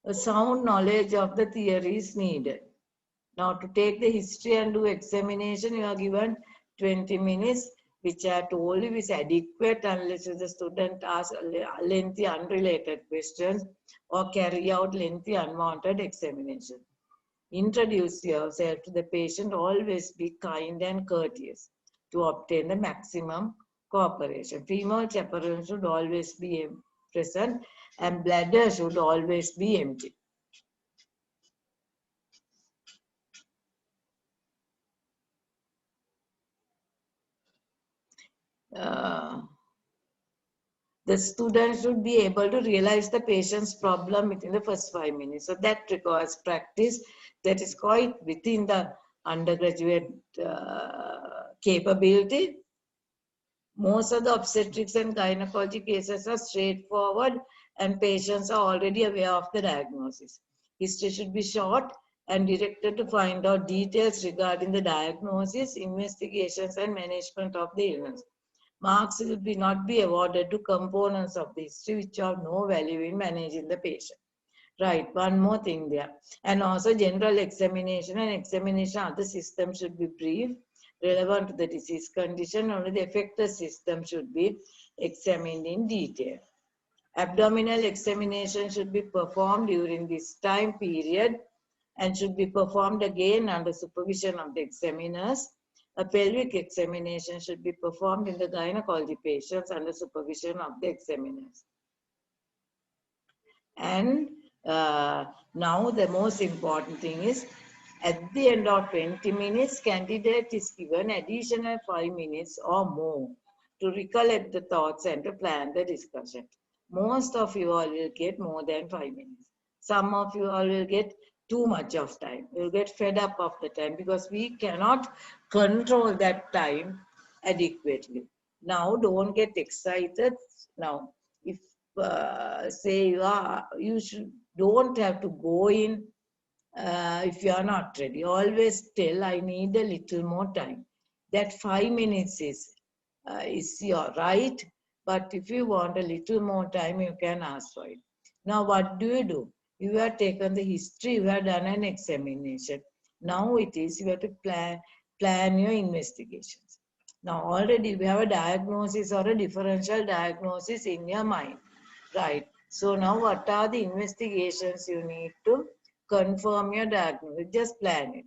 A sound knowledge of the theory is needed. Now to take the history and do examination, you are given 20 minutes, which I told you is adequate unless the student asks lengthy unrelated questions or carry out lengthy unwanted examination. Introduce yourself to the patient, always be kind and courteous to obtain the maximum cooperation. Female chaperone should always be present and bladder should always be empty. The student should be able to realize the patient's problem within the first 5 minutes. So that requires practice that is quite within the undergraduate capability. Most of the obstetrics and gynecology cases are straightforward and patients are already aware of the diagnosis. History should be short and directed to find out details regarding the diagnosis, investigations, and management of the illness. Marks will not be awarded to components of the history which have no value in managing the patient. Right, one more thing there. And also general examination and examination of the system should be brief, relevant to the disease condition. Only the affected system should be examined in detail. Abdominal examination should be performed during this time period and should be performed again under supervision of the examiners. A pelvic examination should be performed in the gynecology patients under supervision of the examiners. And now the most important thing is, at the end of 20 minutes, candidate is given additional 5 minutes or more to recollect the thoughts and to plan the discussion. Most of you all will get more than 5 minutes. Some of you all will get too much of time. You'll get fed up of the time because we cannot control that time adequately. Now, don't get excited. Now, if say don't have to go in if you are not ready. Always tell, I need a little more time. That 5 minutes is your right, but if you want a little more time, you can ask for it. Now, what do? You have taken the history, you have done an examination. Now it is, you have to plan your investigations. Now, already we have a diagnosis or a differential diagnosis in your mind, right? So now what are the investigations you need to confirm your diagnosis? Just plan it.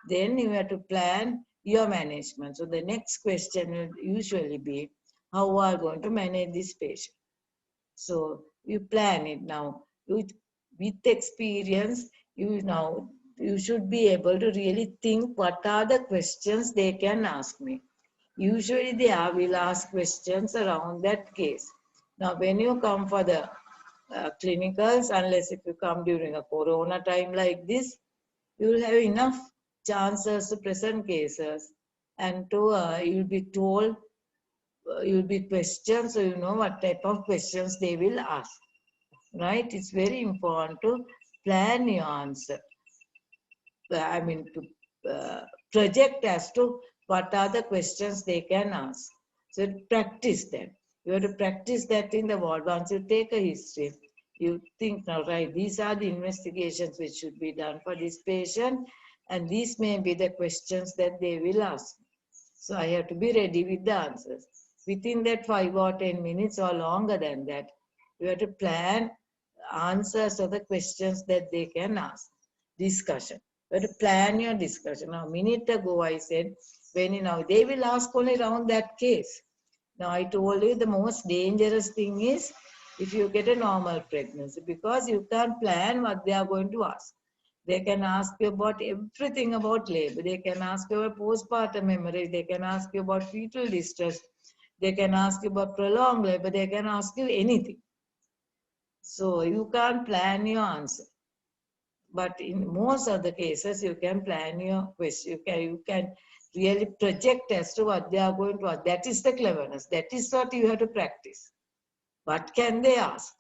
Then you have to plan your management. So the next question will usually be, how are you going to manage this patient? So you plan it now. With experience, you should be able to really think what are the questions they can ask me. Usually they will ask questions around that case. Now when you come for the clinicals, unless if you come during a corona time like this, you will have enough chances to present cases and to you'll be told, you'll be questioned, so you know what type of questions they will ask, right? It's very important to plan your answer. I mean, to project as to what are the questions they can ask. So practice that. You have to practice that in the ward. Once you take a history, you think, now, right, these are the investigations which should be done for this patient, and these may be the questions that they will ask. So I have to be ready with the answers. Within that 5 or 10 minutes or longer than that, you have to plan answers to the questions that they can ask. Discussion. You have to plan your discussion. Now, a minute ago I said, they will ask only around that case. Now, I told you the most dangerous thing is if you get a normal pregnancy, because you can't plan what they are going to ask. They can ask you about everything about labor. They can ask you about postpartum hemorrhage. They can ask you about fetal distress. They can ask you about prolonged labor. They can ask you anything. So you can't plan your answer. But in most of the cases, you can plan your question. You can really project as to what they are going to ask. That is the cleverness. That is what you have to practice. What can they ask?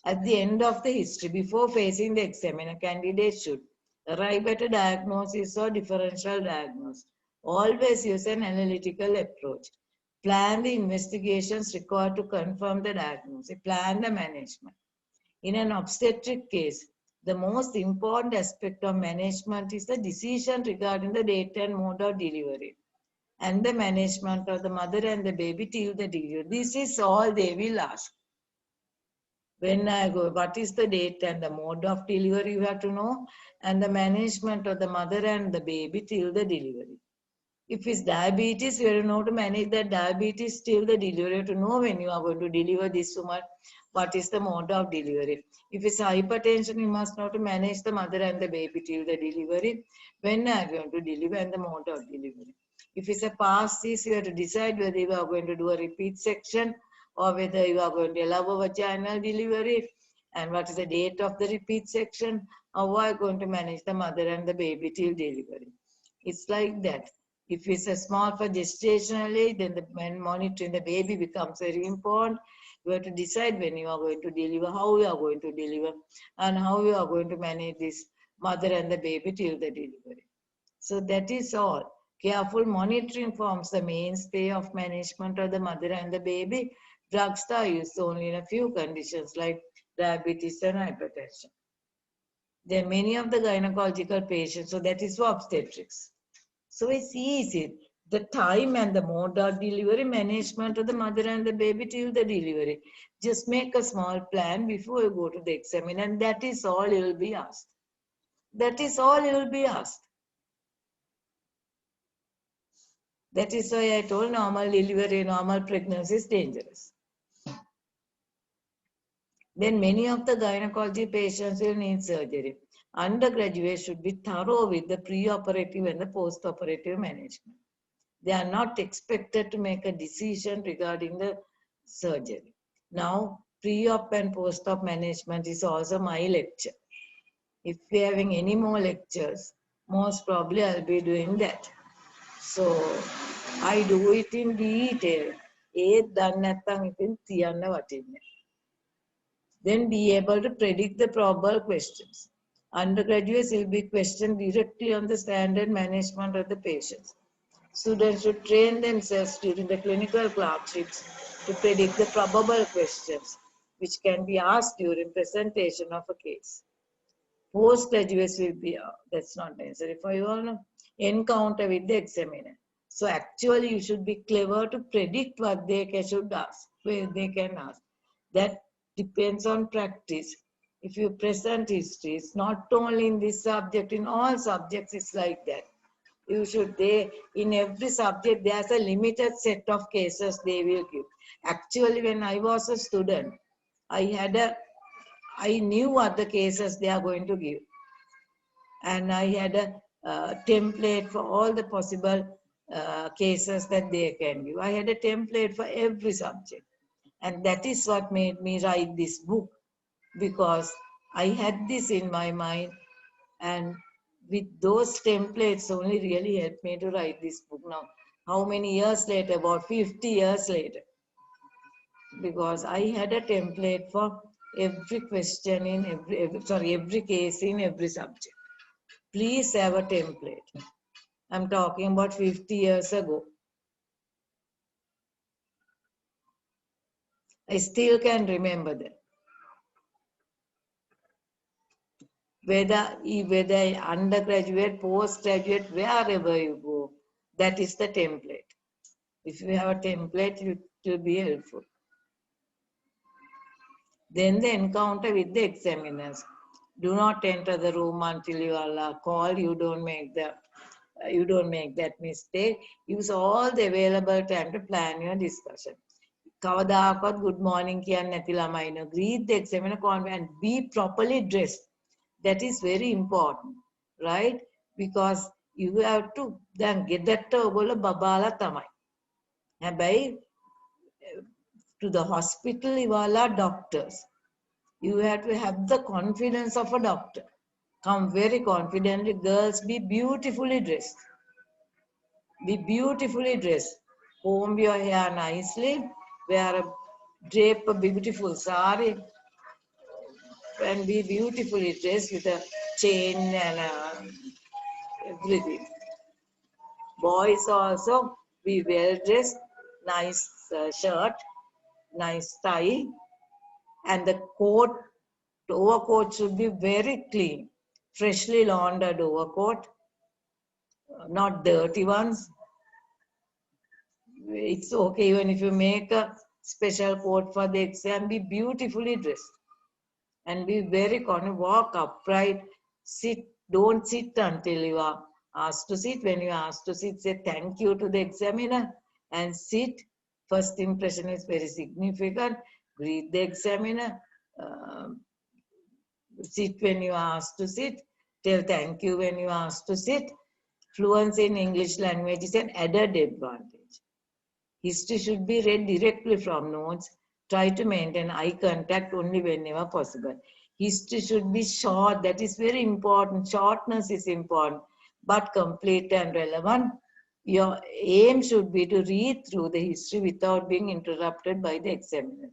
At the end of the history, before facing the examiner, candidate should arrive at a diagnosis or differential diagnosis. Always use an analytical approach. Plan the investigations required to confirm the diagnosis. Plan the management. In an obstetric case, the most important aspect of management is the decision regarding the date and mode of delivery and the management of the mother and the baby till the delivery. This is all they will ask. When I go, what is the date and the mode of delivery you have to know, and the management of the mother and the baby till the delivery. If it's diabetes, you have to know to manage that diabetes till the delivery. You have to know when you are going to deliver this woman, what is the mode of delivery. If it's hypertension, you must know to manage the mother and the baby till the delivery. When are you going to deliver and the mode of delivery. If it's a past cease, you have to decide whether you are going to do a repeat section or whether you are going to allow a vaginal delivery, and what is the date of the repeat section, how are you going to manage the mother and the baby till delivery. It's like that. If it's a small for gestational age, then when monitoring the baby becomes very important. You have to decide when you are going to deliver, how you are going to deliver, and how you are going to manage this mother and the baby till the delivery. So that is all. Careful monitoring forms the mainstay of management of the mother and the baby. Drugs are used only in a few conditions like diabetes and hypertension. There are many of the gynecological patients, so that is for obstetrics. So it's easy. the time and the mode of delivery, management of the mother and the baby till the delivery. Just make a small plan before you go to the examiner, and that is all you will be asked. That is all you will be asked. That is why I told normal delivery, normal pregnancy is dangerous. Then many of the gynecology patients will need surgery. Undergraduates should be thorough with the pre-operative and the post-operative management. They are not expected to make a decision regarding the surgery. Now, pre-op and post-op management is also my lecture. If we are having any more lectures, most probably I'll be doing that. So, I do it in detail. Then be able to predict the probable questions. Undergraduates will be questioned directly on the standard management of the patients. Students should train themselves during the clinical clerkships to predict the probable questions which can be asked during presentation of a case. Postgraduates will be, that's not necessary for you all, no? Encounter with the examiner. So actually you should be clever to predict what they should ask, where they can ask. That depends on practice. If you present history, it's not only in this subject, in all subjects it's like that. You should, in every subject, there's a limited set of cases they will give. Actually, when I was a student, I knew what the cases they are going to give. And I had a template for all the possible cases that they can give. I had a template for every subject. And that is what made me write this book, because I had this in my mind, and with those templates only really helped me to write this book now. How many years later? About 50 years later. Because I had a template for every question in every case in every subject. Please have a template. I'm talking about 50 years ago. I still can remember that. Whether undergraduate, postgraduate, wherever you go, that is the template. If you have a template, it will be helpful. Then the encounter with the examiners. Do not enter the room until you are called. You don't make that mistake. Use all the available time to plan your discussion. Kavadakot good morning kiyan nathi lamai no. Greet the examiner and be properly dressed. That is very important, right? Because you have to then get that babala tamai. By to the hospital, you are doctors. You have to have the confidence of a doctor. Come very confidently. Girls, be beautifully dressed. Be beautifully dressed. Comb your hair nicely. Drape a beautiful sari. And be beautifully dressed with a chain and everything. Boys also, be well dressed. Nice shirt. Nice tie. And the overcoat should be very clean, freshly laundered overcoat, not dirty ones. It's okay even if you make a special coat for the exam, be beautifully dressed and be very confident. Walk upright, sit, don't sit until you are asked to sit. When you are asked to sit, say thank you to the examiner and sit. First impression is very significant. Greet the examiner. Sit when you are asked to sit. Tell thank you when you are asked to sit. Fluency in English language is an added advantage. History should be read directly from notes. Try to maintain eye contact only whenever possible. History should be short. That is very important. Shortness is important, but complete and relevant. Your aim should be to read through the history without being interrupted by the examiner,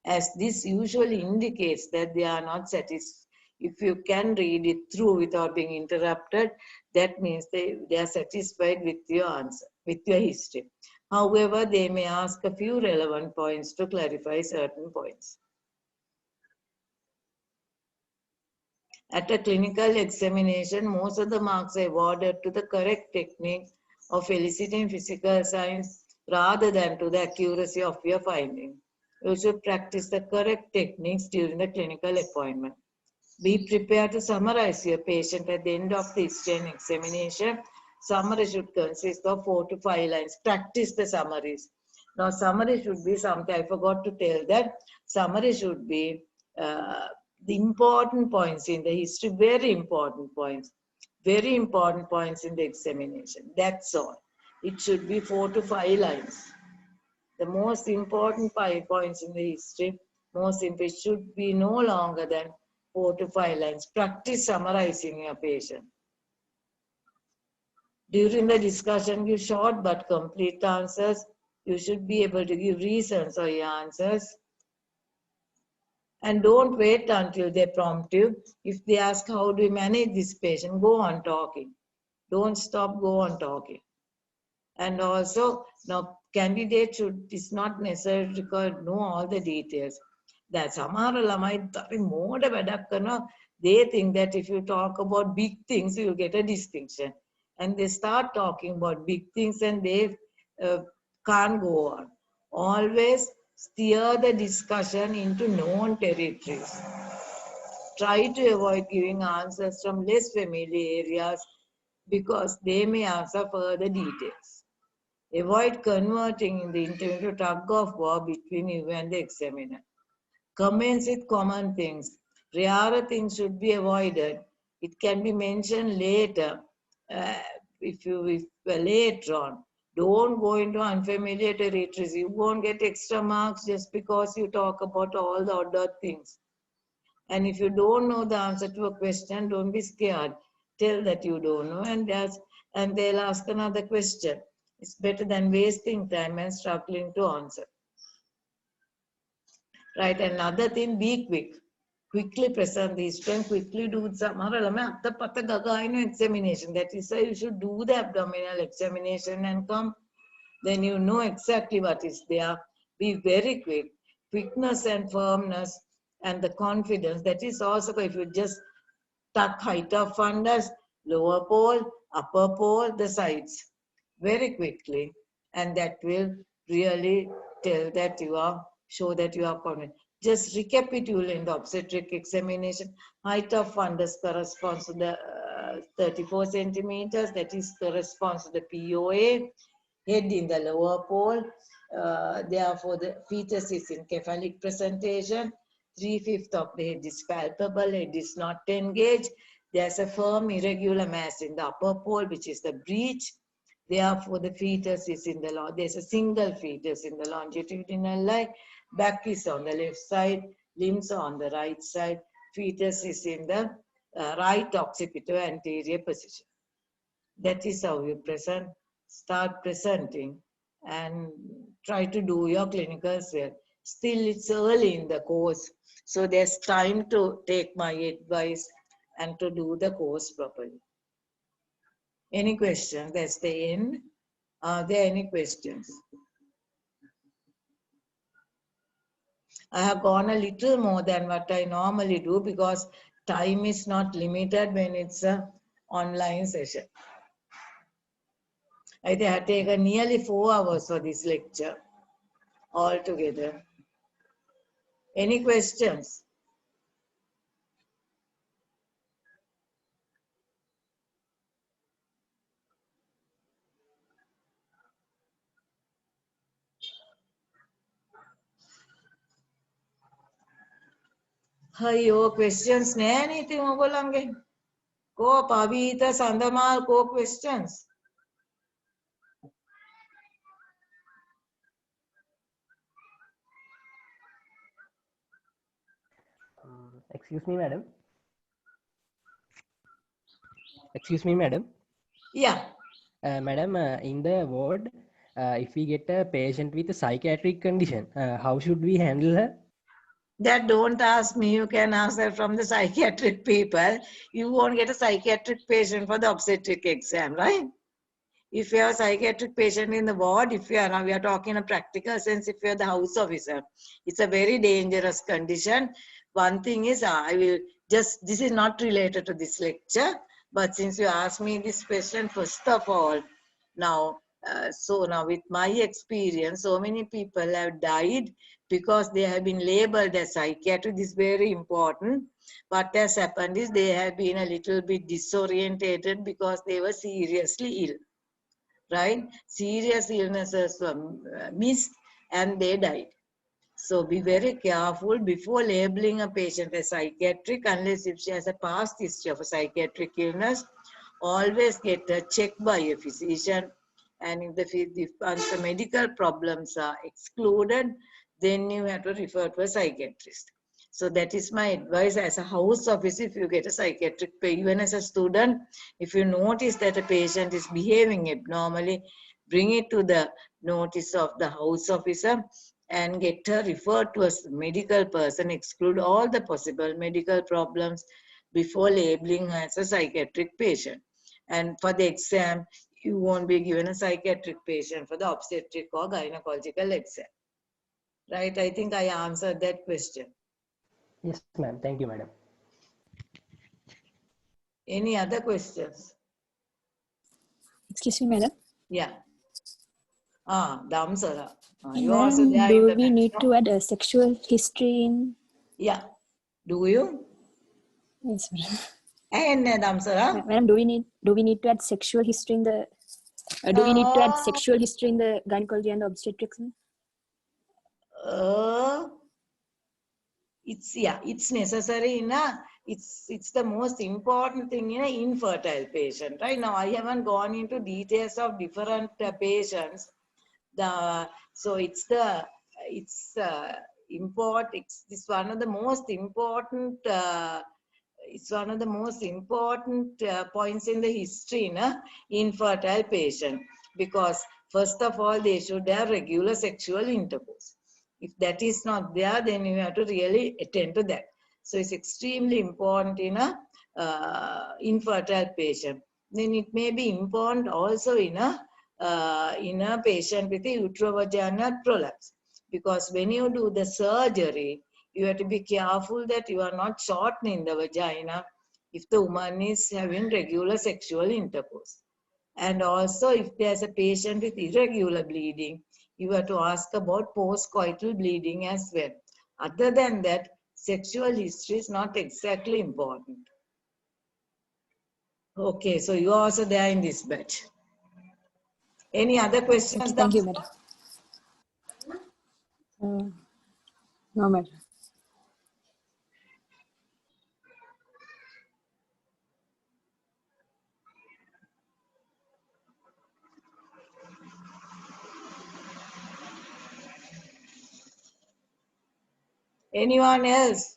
as this usually indicates that they are not satisfied. If you can read it through without being interrupted, that means they are satisfied with your answer, with your history. However, they may ask a few relevant points to clarify certain points. At a clinical examination, most of the marks are awarded to the correct technique of eliciting physical signs rather than to the accuracy of your finding. You should practice the correct techniques during the clinical appointment. Be prepared to summarize your patient at the end of the history and examination. Summary should consist of 4 to 5 lines. Practice the summaries. Now, summary should be something, I forgot to tell that. Summary should be the important points in the history, very important points in the examination. That's all. It should be 4 to 5 lines. The most important 5 points in the history, it should be no longer than 4 to 5 lines. Practice summarizing your patient. During the discussion, give short but complete answers. You should be able to give reasons for your answers. And don't wait until they prompt you. If they ask, how do you manage this patient? Go on talking. Don't stop, go on talking. And also, now, candidate is not necessary to know all the details. That they think that if you talk about big things, you'll get a distinction. And they start talking about big things and they can't go on. Always steer the discussion into known territories. Try to avoid giving answers from less familiar areas because they may answer further details. Avoid converting in the interview to tug of war between you and the examiner. Comments with common things. Rarer things should be avoided. It can be mentioned later, if later on. Don't go into unfamiliar territories. You won't get extra marks just because you talk about all the other things. And if you don't know the answer to a question, don't be scared. Tell that you don't know, and they'll ask another question. It's better than wasting time and struggling to answer. Right, another thing, be quick. Quickly present the history and quickly do some examination. That is why you should do the abdominal examination and come. Then you know exactly what is there. Be very quick. Quickness and firmness and the confidence. That is also if you just tuck height of fundus, lower pole, upper pole, the sides very quickly. And that will really tell that you are, show that you are confident. Just recapitulating the obstetric examination. Height of fundus corresponds to the 34 centimeters. That is corresponds to the POA. Head in the lower pole. Therefore, the fetus is in cephalic presentation. 3/5 of the head is palpable. Head is not engaged. There's a firm irregular mass in the upper pole, which is the breech. Therefore, the fetus is in the there's a single fetus in the longitudinal line. Back is on the left side. Limbs are on the right side. Fetus is in the right occipital anterior position. That is how you present. Start presenting and try to do your clinicals well. Still, it's early in the course, so there's time to take my advice and to do the course properly. Any questions? That's the end. Are there any questions? I have gone a little more than what I normally do because time is not limited when it's an online session. I think I have taken nearly 4 hours for this lecture altogether. Any questions? Hayo, questions ne anything ogolange? Ko Pavita Sandamal ko questions? Excuse me, madam. Excuse me, madam. Yeah. Madam, in the ward, if we get a patient with a psychiatric condition, how should we handle her? That don't ask me, you can ask that from the psychiatric people. You won't get a psychiatric patient for the obstetric exam, right? If you have a psychiatric patient in the ward, if you are now, we are talking in a practical sense, if you are the house officer, it's a very dangerous condition. One thing is, I will just, this is not related to this lecture, but since you asked me this question, first of all, Now, so now with my experience, so many people have died because they have been labeled as psychiatric. This is very important. What has happened is they have been a little bit disorientated because they were seriously ill, right? Serious illnesses were missed and they died. So be very careful before labeling a patient as psychiatric, unless if she has a past history of a psychiatric illness. Always get a check by a physician, and if once the medical problems are excluded, then you have to refer to a psychiatrist. So that is my advice as a house officer. If you get a psychiatric patient, even as a student, if you notice that a patient is behaving abnormally, bring it to the notice of the house officer and get her referred to a medical person, exclude all the possible medical problems before labeling her as a psychiatric patient. And for the exam, you won't be given a psychiatric patient for the obstetric or gynecological exam. Right? I think I answered that question. Yes, ma'am. Thank you, madam. Any other questions? Excuse me, madam. Yeah. Damsara. You also Madam, there in do the we batch, need no? to add a sexual history in? Yeah. Do you? Yes, madam. And Damsara? Madam, do we need to add sexual history in the? Do we need to add sexual history in the gynecology and obstetrics? It's necessary in it's the most important thing in an infertile patient. Right now, I haven't gone into details of different patients. So it's one of the most important. It's one of the most important points in the history in an infertile patient, because first of all they should have regular sexual intercourse. If that is not there, then you have to really attend to that. So it's extremely important in a infertile patient. Then it may be important also in a patient with a uterovaginal prolapse, because when you do the surgery, you have to be careful that you are not shortening the vagina if the woman is having regular sexual intercourse. And also, if there's a patient with irregular bleeding, you have to ask about postcoital bleeding as well. Other than that, sexual history is not exactly important. Okay, so you are also there in this batch. Any other questions? Okay, thank you, madam. No, madam. Anyone else?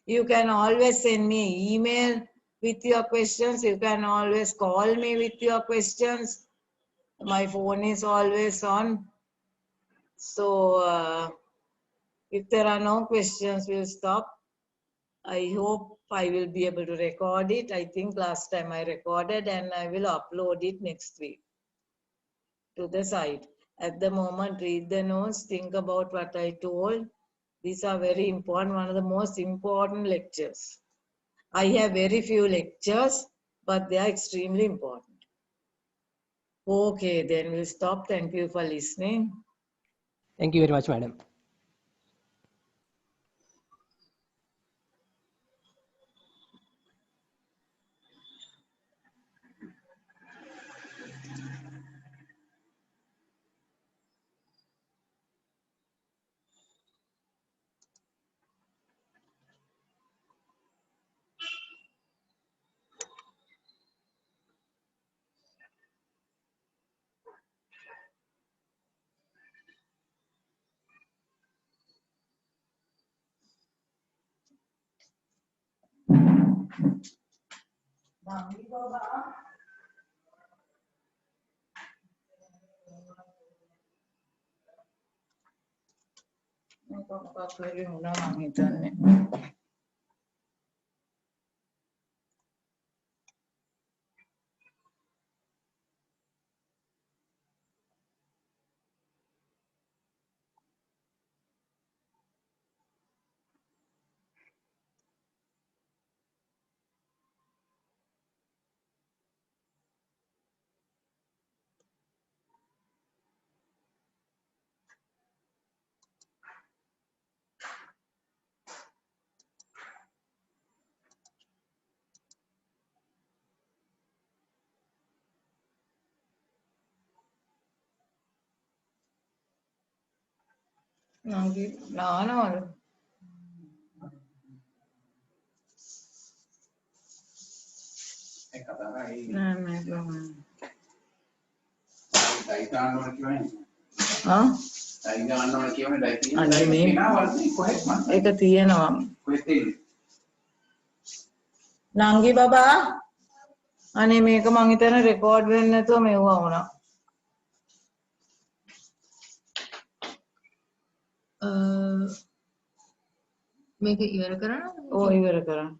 You can always send me an email with your questions. You can always call me with your questions. My phone is always on. So if there are no questions, we'll stop. I hope I will be able to record it. I think last time I recorded, and I will upload it next week to the site. At the moment, read the notes, think about what I told. These are very important, one of the most important lectures. I have very few lectures, but they are extremely important. Okay, then we'll stop. Thank you for listening. Thank you very much, madam. නංගි නානවල. නෑ මේක අනේ මේ ඒක තියෙනවා. නංගි බබා අනේ මේක මං හිතන රෙකෝඩ් වෙන්නේ නැතුව මෙව්වා වුණා. මේක ඉවර කරන්න. ඕ ඉවර කරන්න.